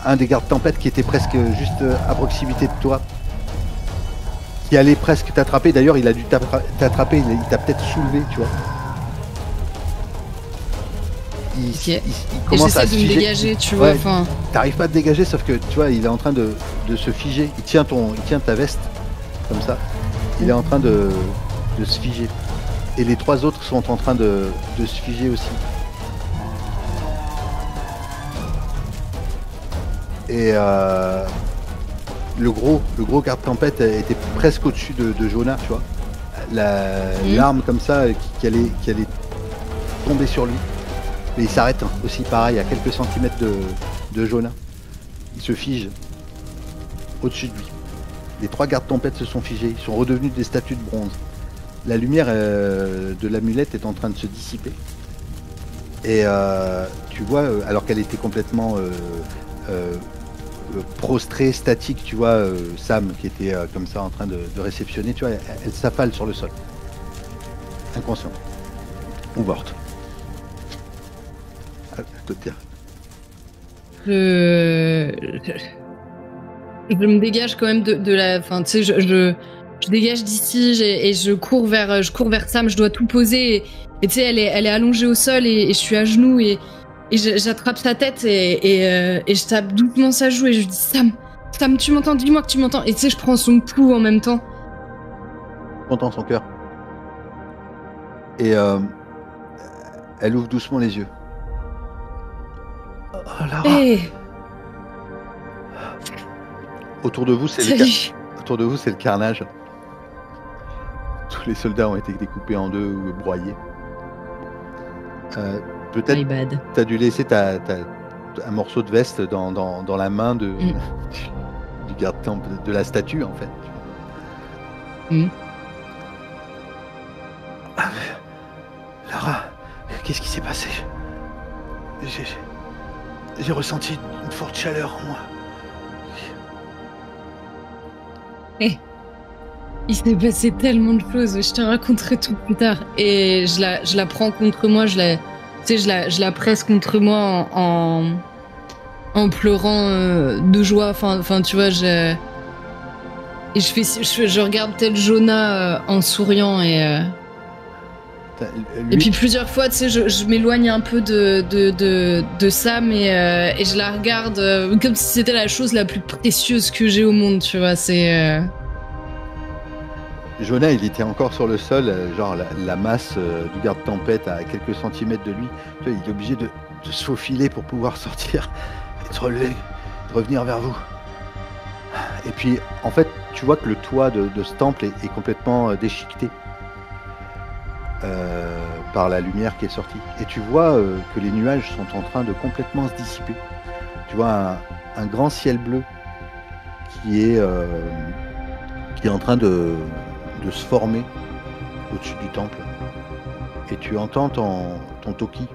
un des gardes tempête qui était presque juste à proximité de toi, qui allait presque t'attraper. D'ailleurs, il a dû t'attraper, il t'a peut-être soulevé, tu vois. Il commence à se figer. De me dégager, tu vois. Enfin... T'arrives pas à te dégager, sauf que tu vois, il est en train de se figer. Il tient ta veste, comme ça. Il est en train de se figer. Et les 3 autres sont en train de se figer aussi. Et le gros garde-tempête était presque au-dessus de Jonah, tu vois. L'arme comme ça qui allait tomber sur lui. Mais il s'arrête aussi pareil à quelques centimètres de Jonah. Il se fige au-dessus de lui. Les 3 gardes-tempête se sont figés, ils sont redevenus des statues de bronze. La lumière de l'amulette est en train de se dissiper. Et tu vois, alors qu'elle était complètement prostrée, statique, tu vois, Sam qui était comme ça en train de réceptionner, tu vois, elle s'affale sur le sol. Inconsciente. Ou morte. Je me dégage quand même de la... Enfin, tu sais, je dégage d'ici et je cours vers Sam, je dois tout poser. Et tu sais, elle est allongée au sol et je suis à genoux et j'attrape sa tête et je tape doucement sa joue et je lui dis Sam, tu m'entends? Dis-moi que tu m'entends. Et tu sais, je prends son pouls en même temps. J'entends son cœur. Et elle ouvre doucement les yeux. Oh, Lara. Hey. Autour de vous, c'est le carnage. Tous les soldats ont été découpés en 2 ou broyés. Peut-être t'as dû laisser un morceau de veste dans la main de du garde-temple, de la statue en fait. Hmm. Ah, Lara, qu'est-ce qui s'est passé? J'ai ressenti une forte chaleur en moi. Il s'est passé tellement de choses, je te raconterai tout plus tard. Et je la prends contre moi, je la presse contre moi en pleurant de joie. Enfin, tu vois, et je regarde tel Jonah en souriant et puis plusieurs fois, tu sais, je m'éloigne un peu de Sam et je la regarde comme si c'était la chose la plus précieuse que j'ai au monde, tu vois. Jonah, il était encore sur le sol, genre la masse du garde-tempête à quelques centimètres de lui. Tu vois, il est obligé de se faufiler pour pouvoir sortir, et se relever, de revenir vers vous. Et puis, en fait, tu vois que le toit de ce temple est complètement déchiqueté par la lumière qui est sortie. Et tu vois que les nuages sont en train de complètement se dissiper. Tu vois un grand ciel bleu qui est en train de se former au-dessus du temple. Et tu entends ton Toki.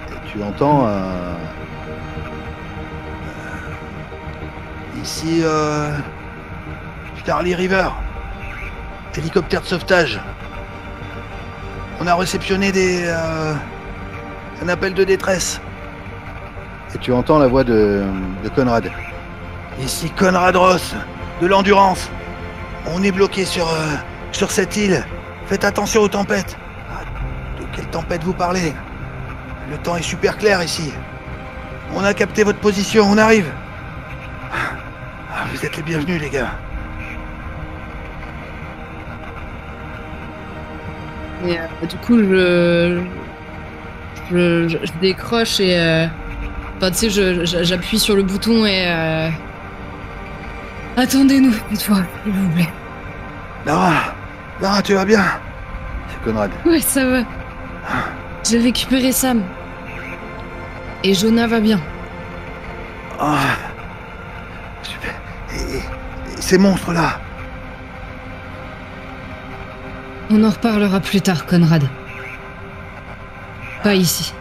Et tu entends ici Starly River, hélicoptère de sauvetage. On a réceptionné un appel de détresse. Et tu entends la voix de Conrad. Ici Conrad Ross, de l'Endurance. On est bloqué sur cette île. Faites attention aux tempêtes. De quelle tempête vous parlez? Le temps est super clair ici. On a capté votre position, on arrive. Vous êtes les bienvenus, les gars. Et du coup, je décroche et enfin, tu sais, j'appuie sur le bouton et attendez-nous, dites-moi, s'il vous plaît. Lara, tu vas bien? C'est Conrad. Ouais, ça va. J'ai récupéré Sam. Et Jonah va bien. Ah, super. Et ces monstres-là? On en reparlera plus tard, Conrad. Pas ici.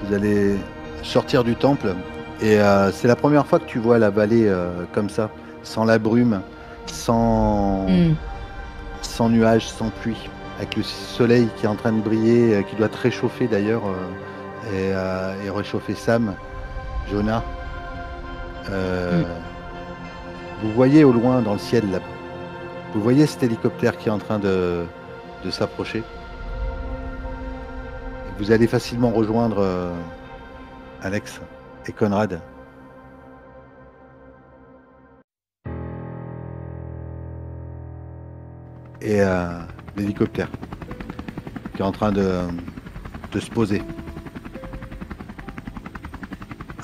Vous allez sortir du temple et c'est la première fois que tu vois la vallée comme ça, sans la brume, sans nuages, sans pluie, avec le soleil qui est en train de briller, qui doit te réchauffer d'ailleurs et réchauffer Sam, Jonah. Vous voyez au loin dans le ciel là, vous voyez cet hélicoptère qui est en train de s'approcher. Vous allez facilement rejoindre Alex et Conrad. Et l'hélicoptère qui est en train de se poser.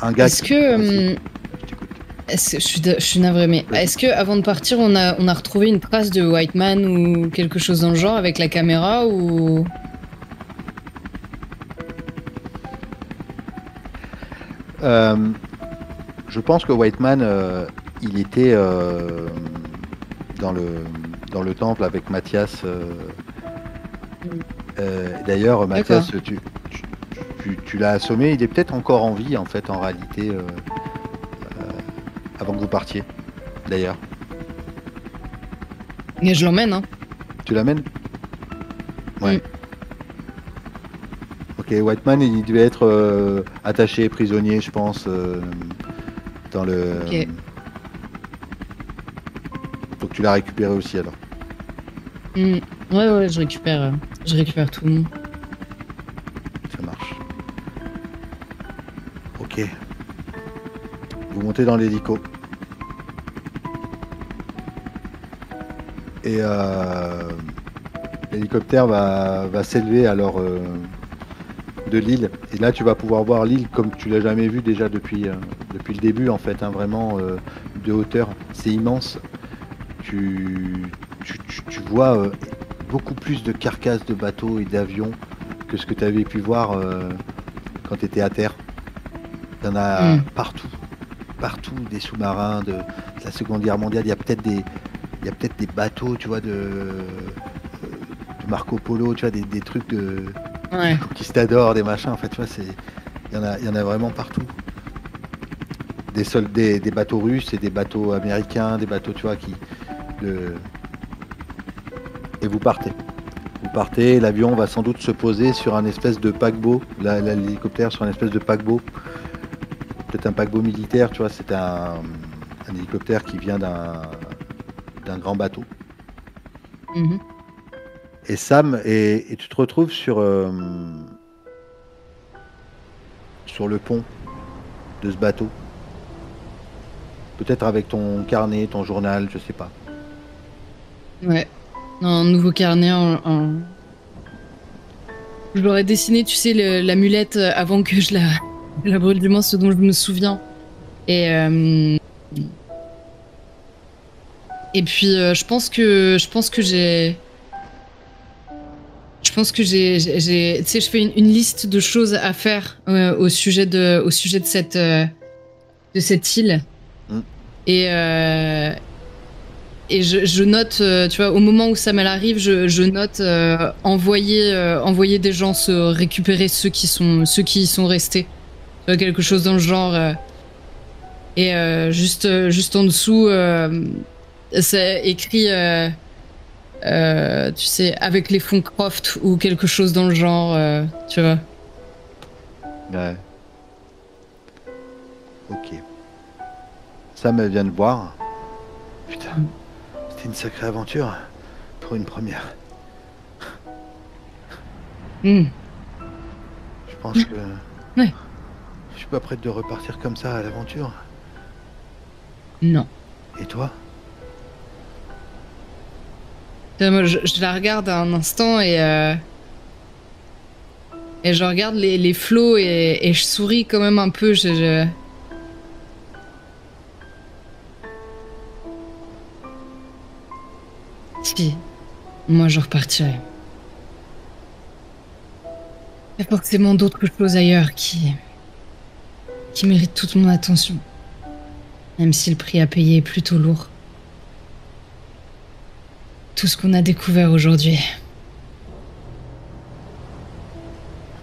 Un gars. Est-ce que je suis navré, mais est-ce que avant de partir, on a retrouvé une trace de White Man ou quelque chose dans le genre avec la caméra ou... Je pense que White Man, il était dans le temple avec Mathias. D'ailleurs, Mathias, tu l'as assommé. Il est peut-être encore en vie, en fait, en réalité, avant que vous partiez. D'ailleurs. Et je l'emmène, hein. Tu l'amènes? Ouais. Ok, White Man, il devait être attaché, prisonnier, je pense, dans le... Ok. Faut que tu l'as récupéré aussi, alors. Ouais, je récupère tout le monde. Ça marche. Ok. Vous montez dans l'hélico. Et l'hélicoptère va s'élever alors de l'île. Et là, tu vas pouvoir voir l'île comme tu l'as jamais vue déjà depuis le début, en fait, hein, vraiment de hauteur. C'est immense. Tu vois beaucoup plus de carcasses de bateaux et d'avions que ce que tu avais pu voir quand tu étais à terre. Il y en a partout. Partout, des sous-marins de la Seconde Guerre mondiale. Il y a peut-être des bateaux, tu vois, de Marco Polo, tu vois, des trucs de conquistadors, des machins. En fait, tu vois, il y en a vraiment partout. Des bateaux russes et des bateaux américains, des bateaux, tu vois, et vous partez. Vous partez, l'avion va sans doute se poser sur un espèce de paquebot, l'hélicoptère sur un espèce de paquebot, peut-être un paquebot militaire, tu vois, c'est un hélicoptère qui vient d'un grand bateau. Mhm. Et Sam, et tu te retrouves sur le pont de ce bateau. Peut-être avec ton carnet, ton journal, je sais pas. Ouais. Un nouveau carnet Je l'aurais dessiné, tu sais, l'amulette avant que je la brûle, du moins ce dont je me souviens. Et puis je pense que j'ai... tu sais, je fais une liste de choses à faire au sujet de cette île. Et je note, tu vois, au moment où Sam elle arrive, je note envoyer des gens se récupérer ceux qui y sont restés. Tu vois, quelque chose dans le genre. Et juste en dessous, c'est écrit, tu sais, avec les fonds Croft ou quelque chose dans le genre, tu vois. Ouais. Ok. Sam elle vient de voir. Putain. C'était une sacrée aventure pour une première. Je pense que ouais. Je suis pas prête de repartir comme ça à l'aventure. Non. Et toi? Moi, je la regarde un instant et je regarde les flots et je souris quand même un peu. Si, moi je repartirai. Il y a forcément d'autres choses ailleurs qui méritent toute mon attention. Même si le prix à payer est plutôt lourd. Tout ce qu'on a découvert aujourd'hui.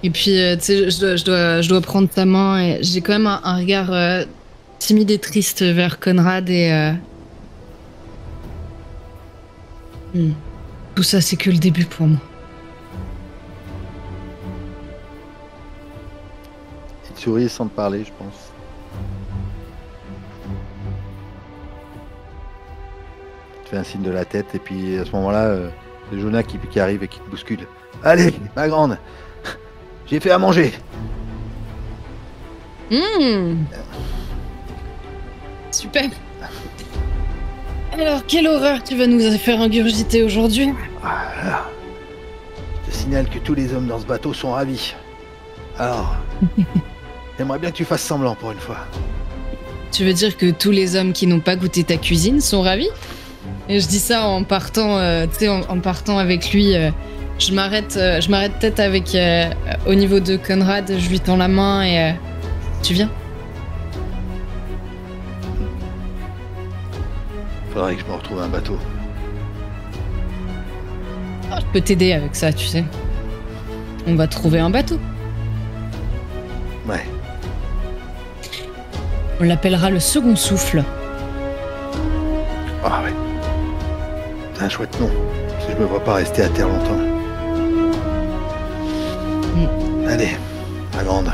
Et puis, tu sais, je dois prendre ta main et j'ai quand même un regard timide et triste vers Conrad et... Tout ça, c'est que le début pour moi. Il te sourit sans te parler, je pense. Tu fais un signe de la tête et puis à ce moment-là, c'est Jonah qui arrive et qui te bouscule. Allez, ma grande, j'ai fait à manger. Super. Alors, quelle horreur tu vas nous faire ingurgiter aujourd'hui? Alors, je te signale que tous les hommes dans ce bateau sont ravis. Alors, j'aimerais bien que tu fasses semblant pour une fois. Tu veux dire que tous les hommes qui n'ont pas goûté ta cuisine sont ravis? Et je dis ça en partant, tu sais, en partant avec lui. Je m'arrête peut-être avec au niveau de Conrad. Je lui tends la main et tu viens? Faudrait que je me retrouve un bateau. Oh, je peux t'aider avec ça, tu sais. On va trouver un bateau. Ouais. On l'appellera le Second Souffle. Ah ouais. C'est un chouette nom. Parce que je me vois pas rester à terre longtemps. Allez, ma grande.